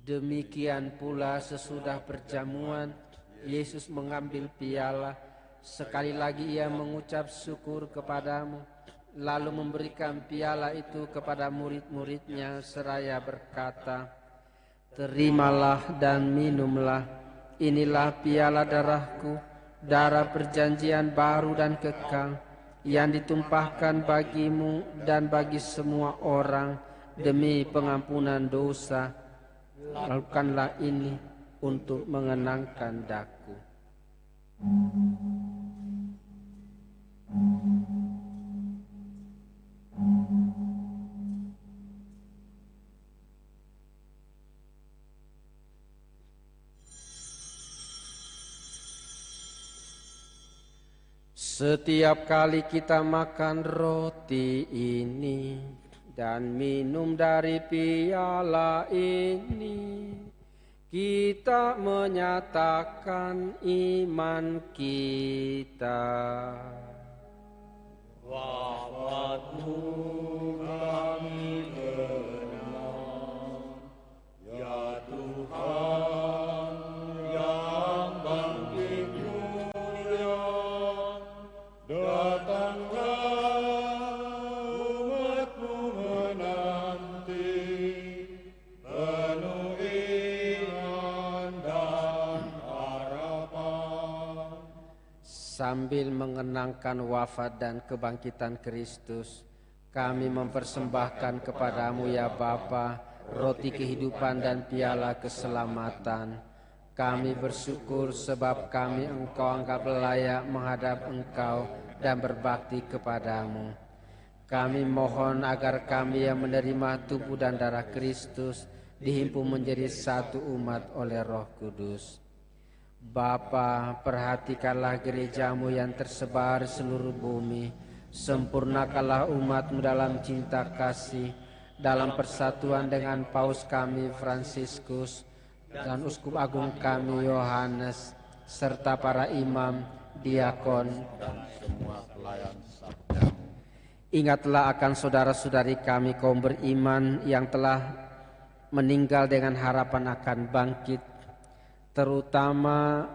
S8: Demikian pula sesudah perjamuan, Yesus mengambil piala. Sekali lagi Ia mengucap syukur kepadamu, lalu memberikan piala itu kepada murid-muridnya seraya berkata, "Terimalah dan minumlah, inilah piala darahku, darah perjanjian baru dan kekal, yang ditumpahkan bagimu dan bagi semua orang demi pengampunan dosa. Lakukanlah ini untuk mengenangkan daku." Setiap kali kita makan roti ini dan minum dari piala ini, kita menyatakan iman kita.
S12: Wafat-Mu kami kenang, ya Tuhan yang bangkit mulia, datanglah umat-Mu menanti, penuh iman dan harapan.
S8: Sambil mengenangkan wafat dan kebangkitan Kristus, kami mempersembahkan kepadamu ya Bapa, roti kehidupan dan piala keselamatan. Kami bersyukur sebab kami Engkau anggap layak menghadap Engkau dan berbakti kepadamu. Kami mohon agar kami yang menerima tubuh dan darah Kristus dihimpun menjadi satu umat oleh Roh Kudus. Bapa, perhatikanlah gereja-Mu yang tersebar seluruh bumi. Sempurnakanlah umat-Mu dalam cinta kasih, dalam persatuan dengan Paus kami Fransiskus dan Uskup Agung kami Yohanes, serta para imam, diakon,
S6: dan semua pelayan sabda.
S8: Ingatlah akan saudara-saudari kami kaum beriman yang telah meninggal dengan harapan akan bangkit, terutama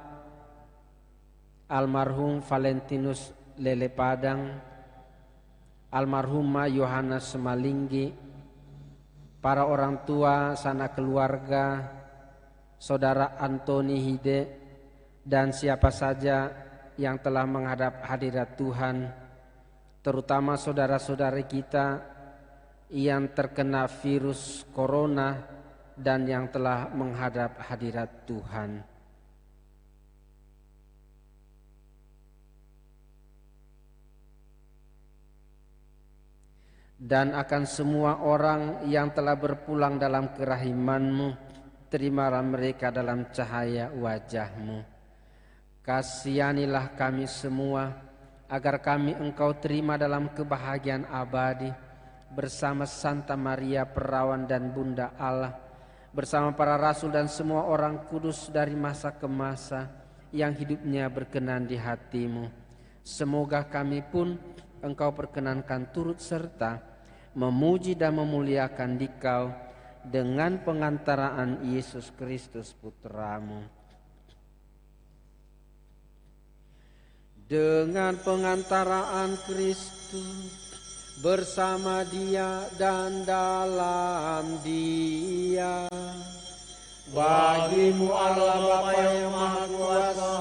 S8: almarhum Valentinus Lele Padang, almarhumah Yohanes Semalinggi, para orang tua, sanak keluarga, saudara Antoni Hide, dan siapa saja yang telah menghadap hadirat Tuhan, terutama saudara-saudari kita yang terkena virus corona dan yang telah menghadap hadirat Tuhan. Dan akan semua orang yang telah berpulang dalam kerahiman-Mu, terimalah mereka dalam cahaya wajah-Mu. Kasihanilah kami semua, agar kami Engkau terima dalam kebahagiaan abadi, bersama Santa Maria Perawan dan Bunda Allah, bersama para rasul dan semua orang kudus dari masa ke masa, yang hidupnya berkenan di hati-Mu. Semoga kami pun Engkau perkenankan turut serta memuji dan memuliakan Dikau dengan pengantaraan Yesus Kristus Putra-Mu. Dengan pengantaraan Kristus, bersama Dia dan dalam Dia, bagi-Mu Allah Bapa yang Maha Kuasa,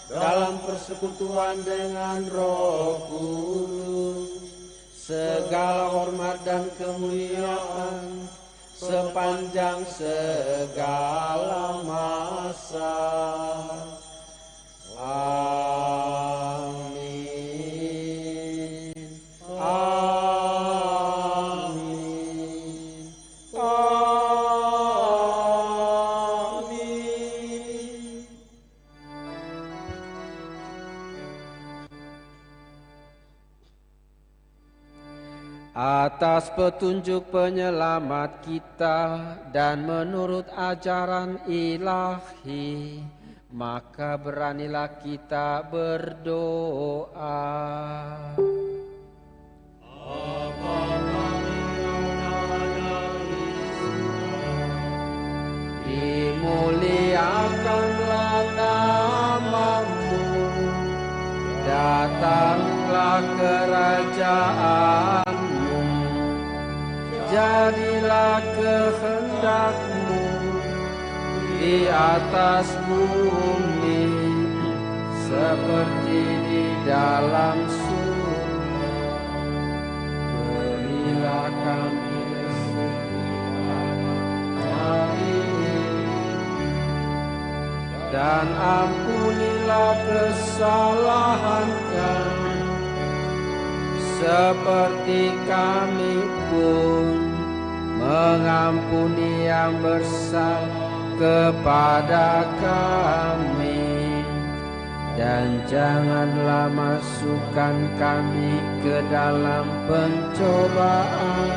S8: dalam persekutuan dengan Roh Kudus, segala hormat dan kemuliaan sepanjang segala masa. Amin. Amin. Amin. Atas petunjuk penyelamat kita dan menurut ajaran ilahi, maka beranilah kita berdoa. Dimuliakanlah nama-Mu, datanglah kerajaan-Mu, jadilah kehendak-Mu di atas bumi seperti di dalam surga. Berilah kami rezeki hari ini, dan ampunilah kesalahan kami, seperti kami pun mengampuni yang bersalah kepada kami, dan janganlah masukkan kami ke dalam pencobaan,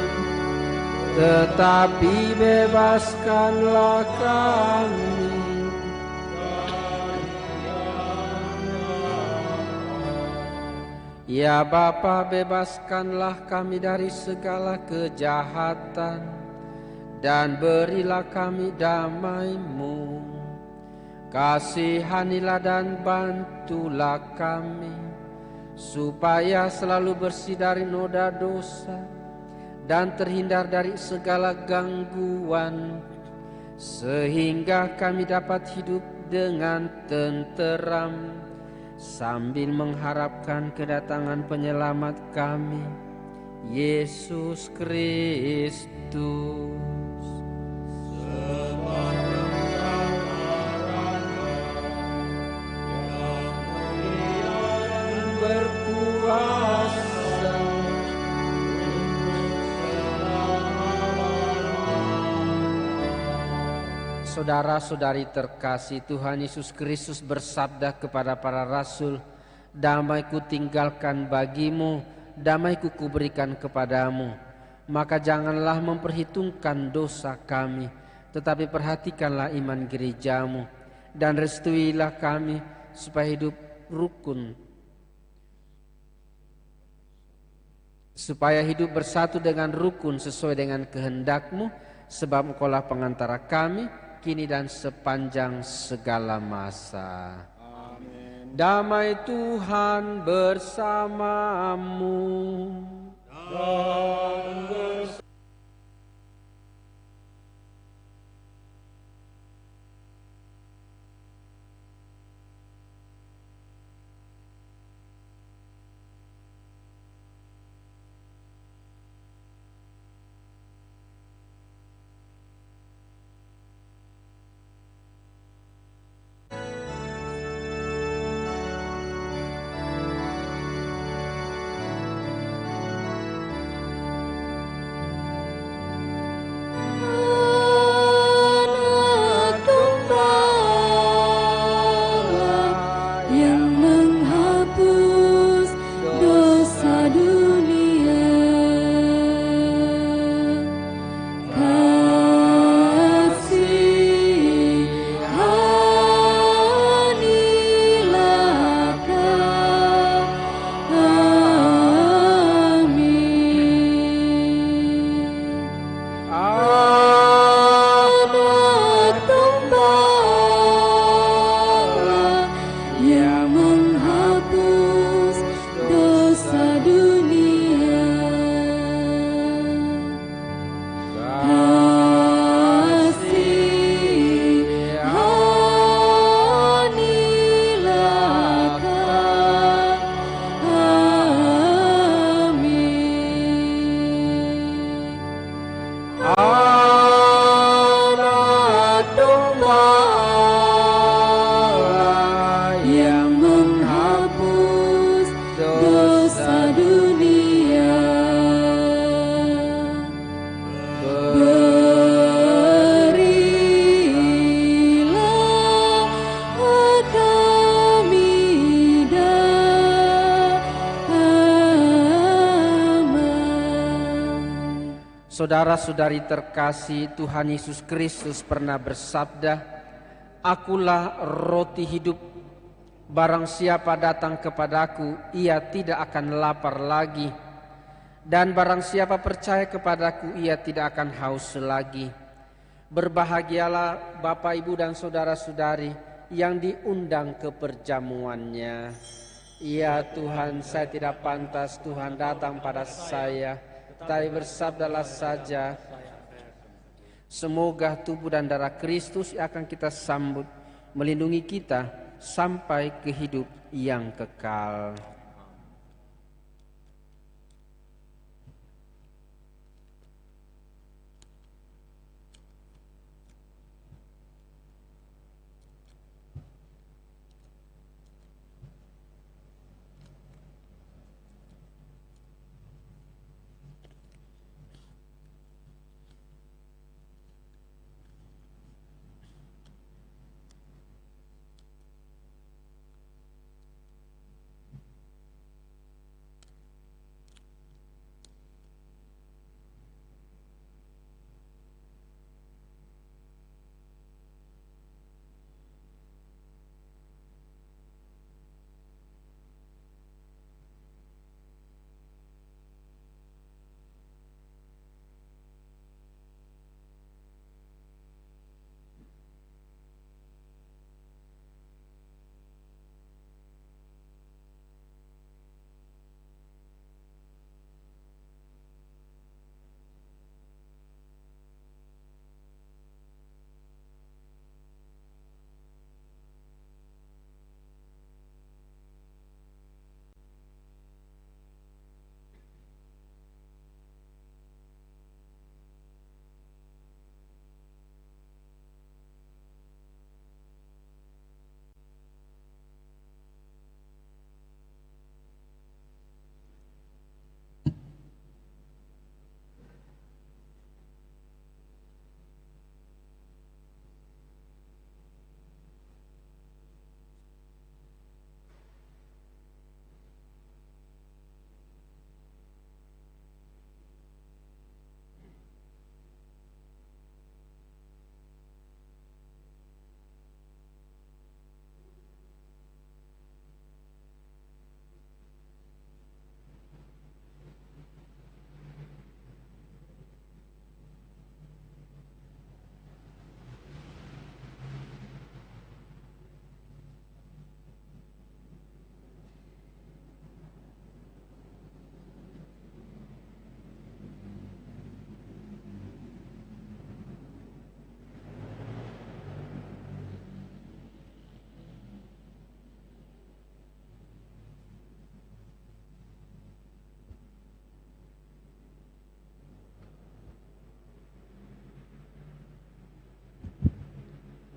S8: tetapi bebaskanlah kami. Ya Bapa, bebaskanlah kami dari segala kejahatan, dan berilah kami damai-Mu. Kasihanilah dan bantulah kami, supaya selalu bersih dari noda dosa dan terhindar dari segala gangguan, sehingga kami dapat hidup dengan tenteram sambil mengharapkan kedatangan penyelamat kami, Yesus Kristus. Berkuasa saudara-saudari terkasih, Tuhan Yesus Kristus bersabda kepada para rasul, "Damai-Ku tinggalkan bagimu, damai-Ku kuberikan kepadamu. Maka janganlah memperhitungkan dosa kami, tetapi perhatikanlah iman gerejamu, dan restuilah kami supaya hidup bersatu dengan rukun sesuai dengan kehendak-Mu, sebab Engkaulah pengantara kami kini dan sepanjang segala masa." Amin. Damai Tuhan bersamamu. Saudara-saudari terkasih, Tuhan Yesus Kristus pernah bersabda, "Akulah roti hidup. Barang siapa datang kepadaku, ia tidak akan lapar lagi. Dan barang siapa percaya kepadaku, ia tidak akan haus lagi." Berbahagialah Bapak, Ibu, dan saudara-saudari yang diundang ke perjamuannya. Ya Tuhan, saya tidak pantas Tuhan datang pada saya, tapi bersabdalah saja. Semoga tubuh dan darah Kristus yang akan kita sambut melindungi kita sampai ke hidup yang kekal.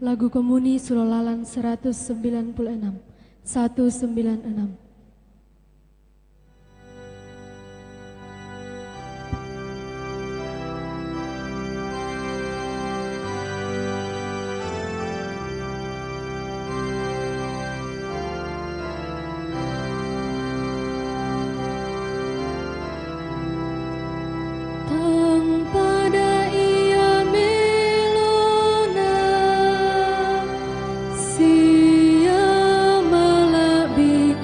S13: Lagu Komuni Surolalan 196, 196.
S14: Sia melebihi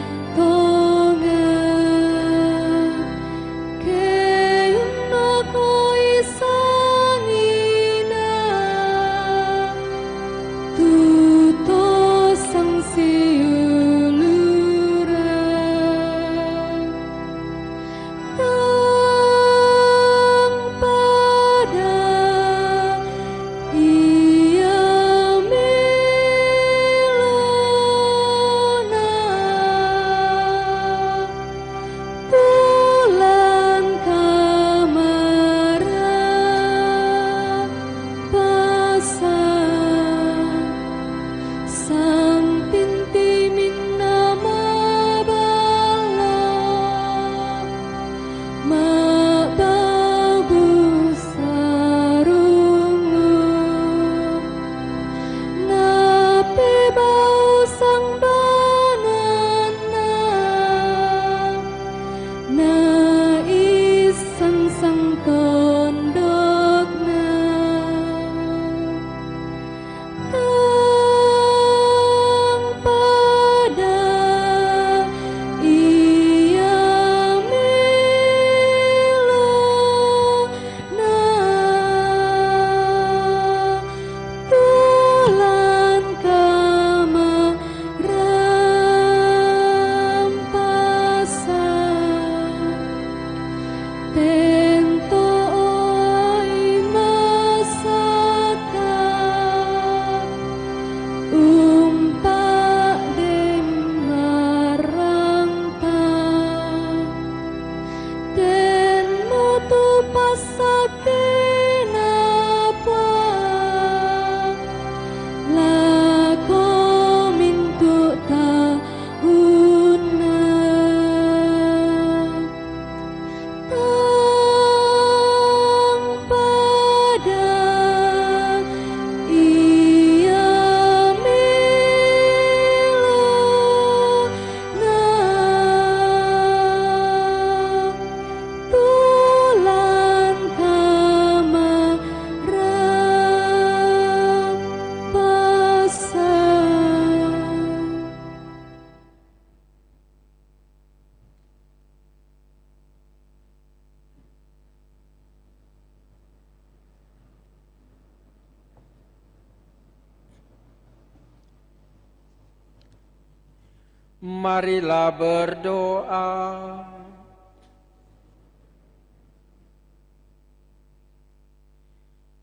S8: Marilah berdoa.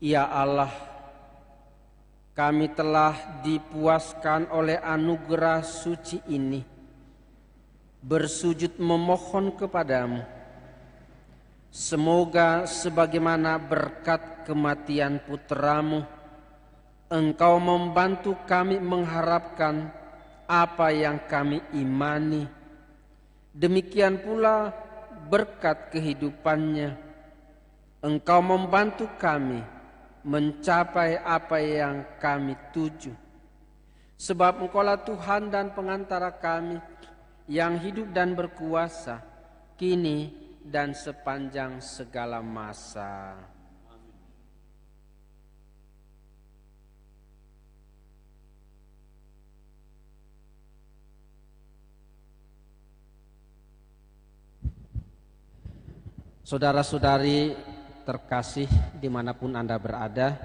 S8: Ya Allah, kami telah dipuaskan oleh anugerah suci ini, bersujud memohon kepadamu. Semoga sebagaimana berkat kematian putramu, Engkau membantu kami mengharapkan apa yang kami imani. Demikian pula berkat kehidupannya, Engkau membantu kami mencapai apa yang kami tuju. Sebab Engkaulah Tuhan dan pengantara kami yang hidup dan berkuasa kini dan sepanjang segala masa. Saudara-saudari terkasih dimanapun Anda berada,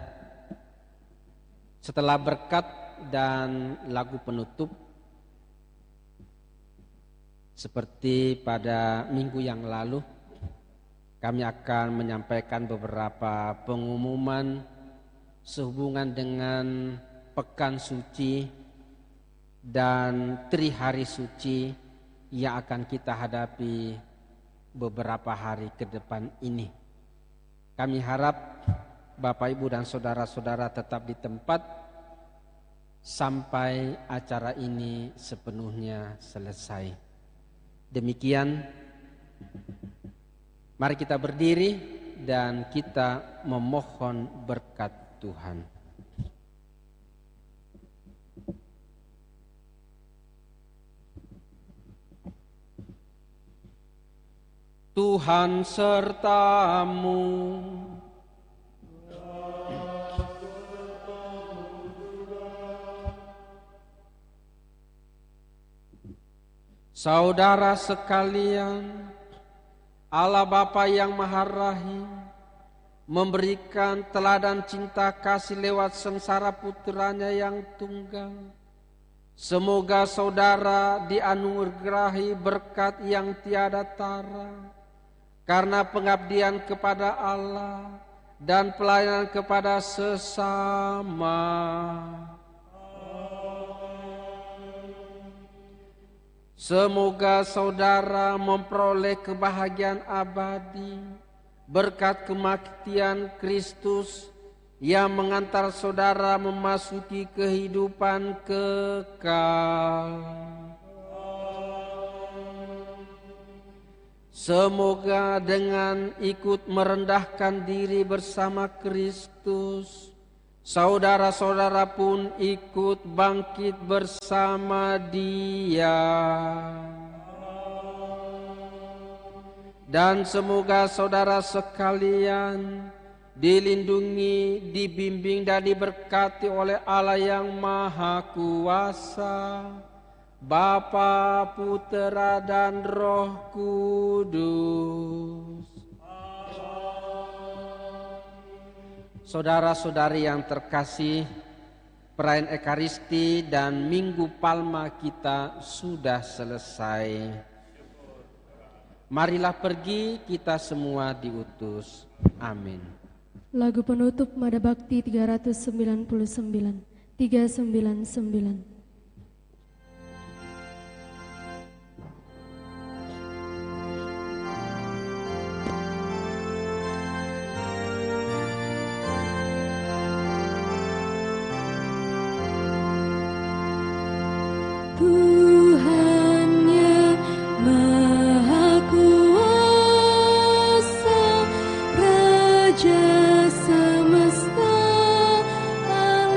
S8: setelah berkat dan lagu penutup, seperti pada minggu yang lalu, kami akan menyampaikan beberapa pengumuman sehubungan dengan Pekan Suci dan Trihari Suci yang akan kita hadapi beberapa hari ke depan ini. Kami harap Bapak, Ibu, dan saudara-saudara tetap di tempat sampai acara ini sepenuhnya selesai. Demikian, mari kita berdiri dan kita memohon berkat Tuhan. Tuhan sertamu. Saudara sekalian, Allah Bapa yang Maha Rahim memberikan teladan cinta kasih lewat sengsara putranya yang tunggal. Semoga saudara dianugerahi berkat yang tiada tara karena pengabdian kepada Allah dan pelayanan kepada sesama. Semoga saudara memperoleh kebahagiaan abadi berkat kematian Kristus yang mengantar saudara memasuki kehidupan kekal. Semoga dengan ikut merendahkan diri bersama Kristus, saudara-saudara pun ikut bangkit bersama Dia. Dan semoga saudara sekalian dilindungi, dibimbing dan diberkati oleh Allah yang Maha Kuasa, Bapa, Putera, dan Roh Kudus. Saudara-saudari yang terkasih, perayaan Ekaristi dan Minggu Palma kita sudah selesai. Marilah pergi, kita semua diutus. Amin.
S13: Lagu penutup Mada Bakti 399. Tuhan yang Maha Kuasa, Raja semesta alam,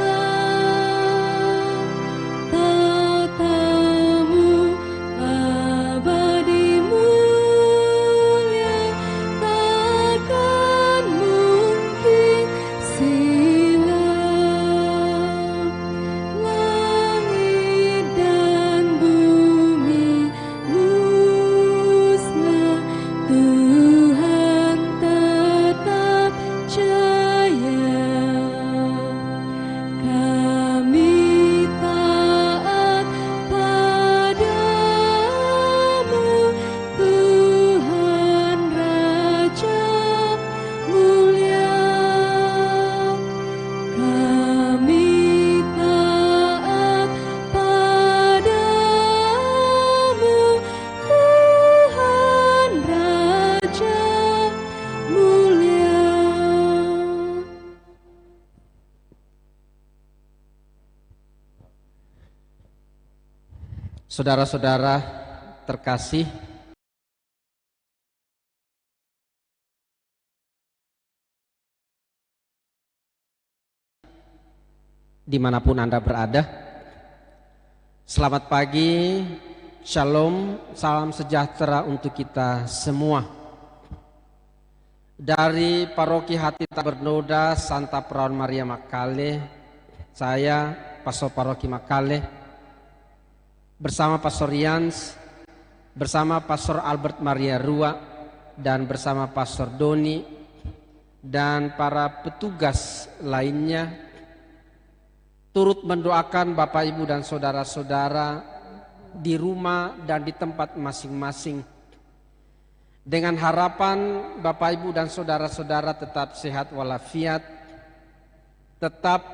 S8: Saudara-saudara terkasih, dimanapun Anda berada, selamat pagi, shalom, salam sejahtera untuk kita semua. Dari Paroki Hati Tak Bernoda Santa Perawan Maria Makale, saya Pastor Paroki Makale bersama Pastor Yans, bersama Pastor Albert Maria Rua, dan bersama Pastor Doni dan para petugas lainnya turut mendoakan Bapak Ibu dan saudara-saudara di rumah dan di tempat masing-masing, dengan harapan Bapak Ibu dan saudara-saudara tetap sehat walafiat, tetap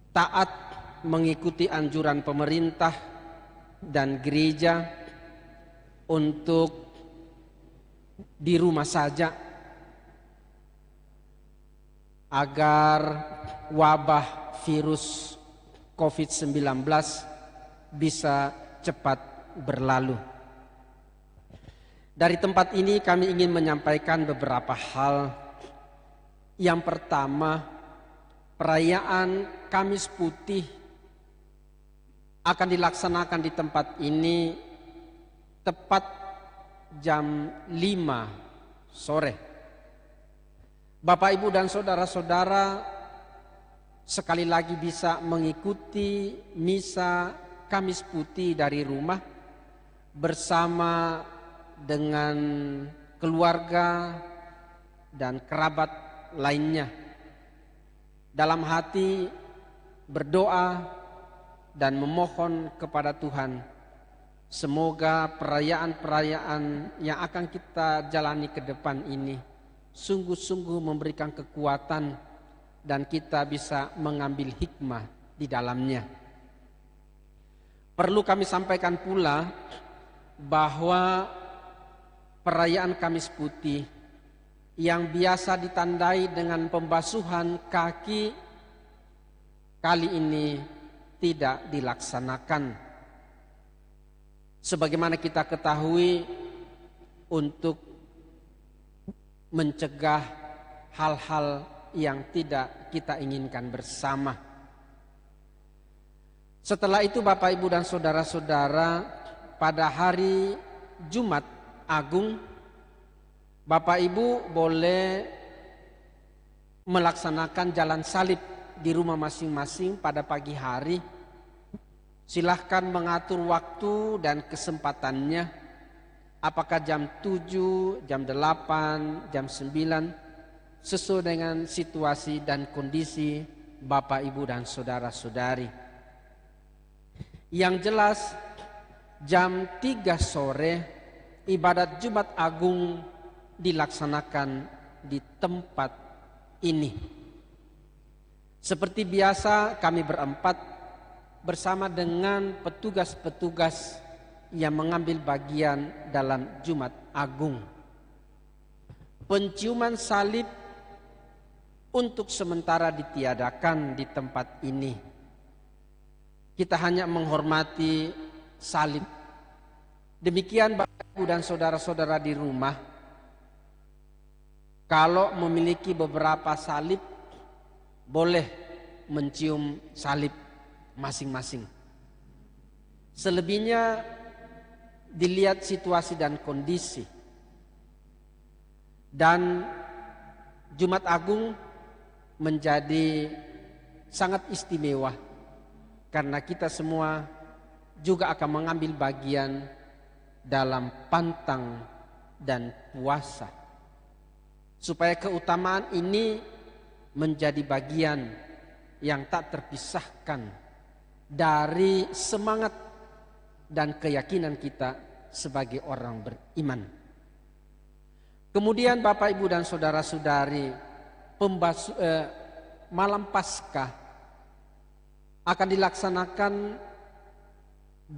S8: taat mengikuti anjuran pemerintah dan gereja untuk di rumah saja agar wabah virus COVID-19 bisa cepat berlalu. Dari tempat ini kami ingin menyampaikan beberapa hal. Yang pertama, perayaan Kamis Putih akan dilaksanakan di tempat ini tepat jam 5 sore. Bapak, Ibu, dan saudara-saudara sekali lagi bisa mengikuti misa Kamis Putih dari rumah bersama dengan keluarga dan kerabat lainnya. Dalam hati berdoa dan memohon kepada Tuhan, semoga perayaan-perayaan yang akan kita jalani ke depan ini sungguh-sungguh memberikan kekuatan dan kita bisa mengambil hikmah di dalamnya. Perlu kami sampaikan pula bahwa perayaan Kamis Putih yang biasa ditandai dengan pembasuhan kaki kali ini tidak dilaksanakan. Sebagaimana kita ketahui, untuk mencegah hal-hal yang tidak kita inginkan bersama. Setelah itu Bapak, Ibu, dan saudara-saudara, pada hari Jumat Agung, Bapak Ibu boleh melaksanakan jalan salib di rumah masing-masing pada pagi hari. Silahkan mengatur waktu dan kesempatannya, apakah jam 7, jam 8, jam 9, sesuai dengan situasi dan kondisi Bapak, Ibu, dan saudara-saudari. Yang jelas jam 3 sore ibadat Jumat Agung dilaksanakan di tempat ini. Seperti biasa kami berempat bersama dengan petugas-petugas yang mengambil bagian dalam Jumat Agung. Penciuman salib untuk sementara ditiadakan di tempat ini. Kita hanya menghormati salib. Demikian Bapak, Ibu, dan saudara-saudara di rumah, kalau memiliki beberapa salib, boleh mencium salib masing-masing. Selebihnya dilihat situasi dan kondisi. Dan Jumat Agung menjadi sangat istimewa karena kita semua juga akan mengambil bagian dalam pantang dan puasa. Supaya keutamaan ini menjadi bagian yang tak terpisahkan dari semangat dan keyakinan kita sebagai orang beriman. Kemudian Bapak, Ibu, dan saudara-saudari, malam Paskah akan dilaksanakan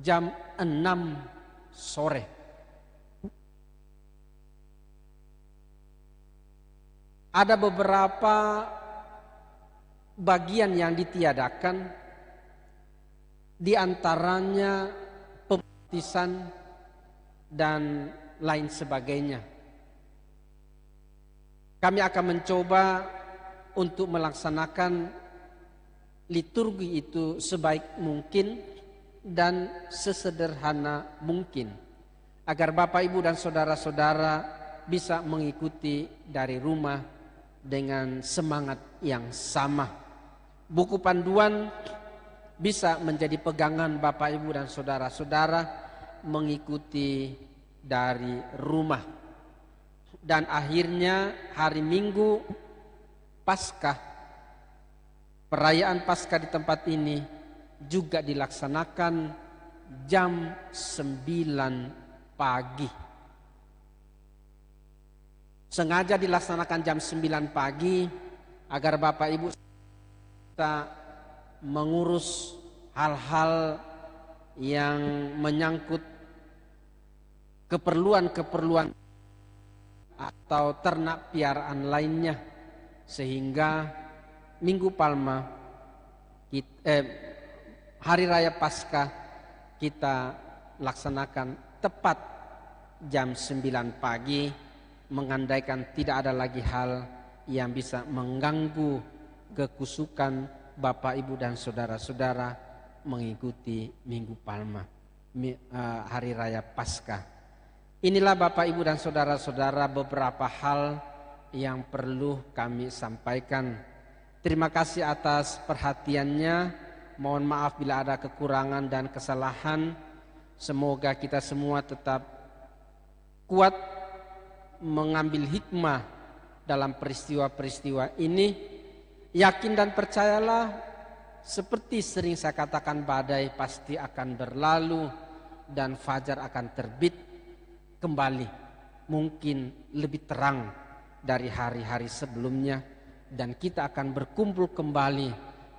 S8: jam 6 sore. Ada beberapa bagian yang ditiadakan, di antaranya pembaptisan dan lain sebagainya. Kami akan mencoba untuk melaksanakan liturgi itu sebaik mungkin dan sesederhana mungkin, agar Bapak, Ibu, dan saudara-saudara bisa mengikuti dari rumah dengan semangat yang sama. Buku panduan bisa menjadi pegangan Bapak, Ibu, dan saudara-saudara mengikuti dari rumah. Dan akhirnya hari Minggu Paskah, perayaan Paskah di tempat ini juga dilaksanakan jam 9 pagi. Sengaja dilaksanakan jam 9 pagi agar Bapak Ibu kita mengurus hal-hal yang menyangkut keperluan-keperluan atau ternak piaraan lainnya, sehingga Minggu Palma Hari Raya Paskah kita laksanakan tepat jam 9 pagi, mengandaikan tidak ada lagi hal yang bisa mengganggu kekusukan Bapak, Ibu, dan saudara-saudara mengikuti Minggu Palma, Hari Raya Paskah. Inilah Bapak, Ibu, dan saudara-saudara beberapa hal yang perlu kami sampaikan. Terima kasih atas perhatiannya. Mohon maaf bila ada kekurangan dan kesalahan. Semoga kita semua tetap kuat mengambil hikmah dalam peristiwa-peristiwa ini. Yakin dan percayalah, seperti sering saya katakan, badai pasti akan berlalu dan fajar akan terbit kembali, mungkin lebih terang dari hari-hari sebelumnya, dan kita akan berkumpul kembali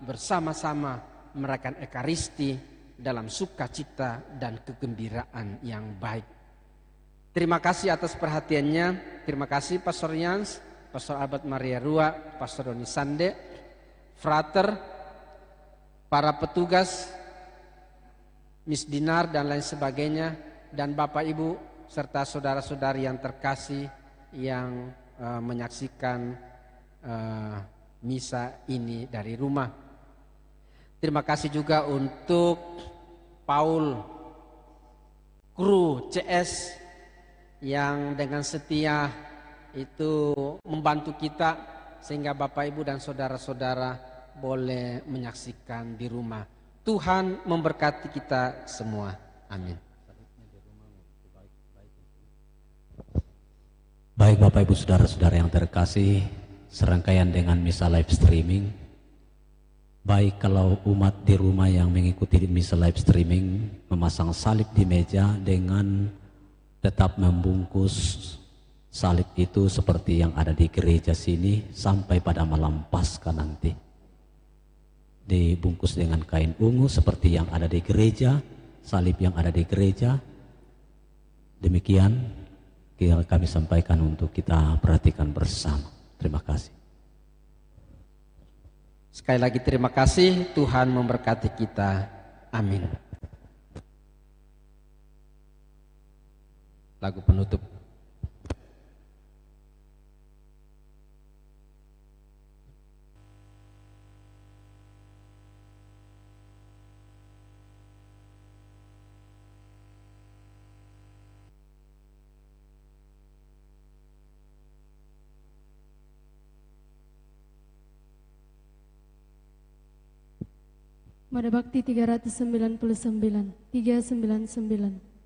S8: bersama-sama merayakan Ekaristi dalam sukacita dan kegembiraan yang baik. Terima kasih atas perhatiannya. Terima kasih Pastor Yans, Pastor Albert Maria Rua, Pastor Doni Sande, Frater, para petugas, Miss Dinar dan lain sebagainya, dan Bapak, Ibu, serta saudara-saudari yang terkasih yang menyaksikan misa ini dari rumah. Terima kasih juga untuk Paul, kru CS yang dengan setia itu membantu kita sehingga Bapak, Ibu, dan saudara-saudara boleh menyaksikan di rumah. Tuhan memberkati kita semua. Amin.
S9: Baik Bapak, Ibu, saudara-saudara yang terkasih, serangkaian dengan misa live streaming. Baik kalau umat di rumah yang mengikuti misa live streaming memasang salib di meja dengan tetap membungkus salib itu seperti yang ada di gereja sini sampai pada malam Paskah nanti. Dibungkus dengan kain ungu seperti yang ada di gereja, salib yang ada di gereja. Demikian kami sampaikan untuk kita perhatikan bersama. Terima kasih.
S8: Sekali lagi terima kasih. Tuhan memberkati kita. Amin. Lagu penutup.
S13: Mada Bakti 399, 399.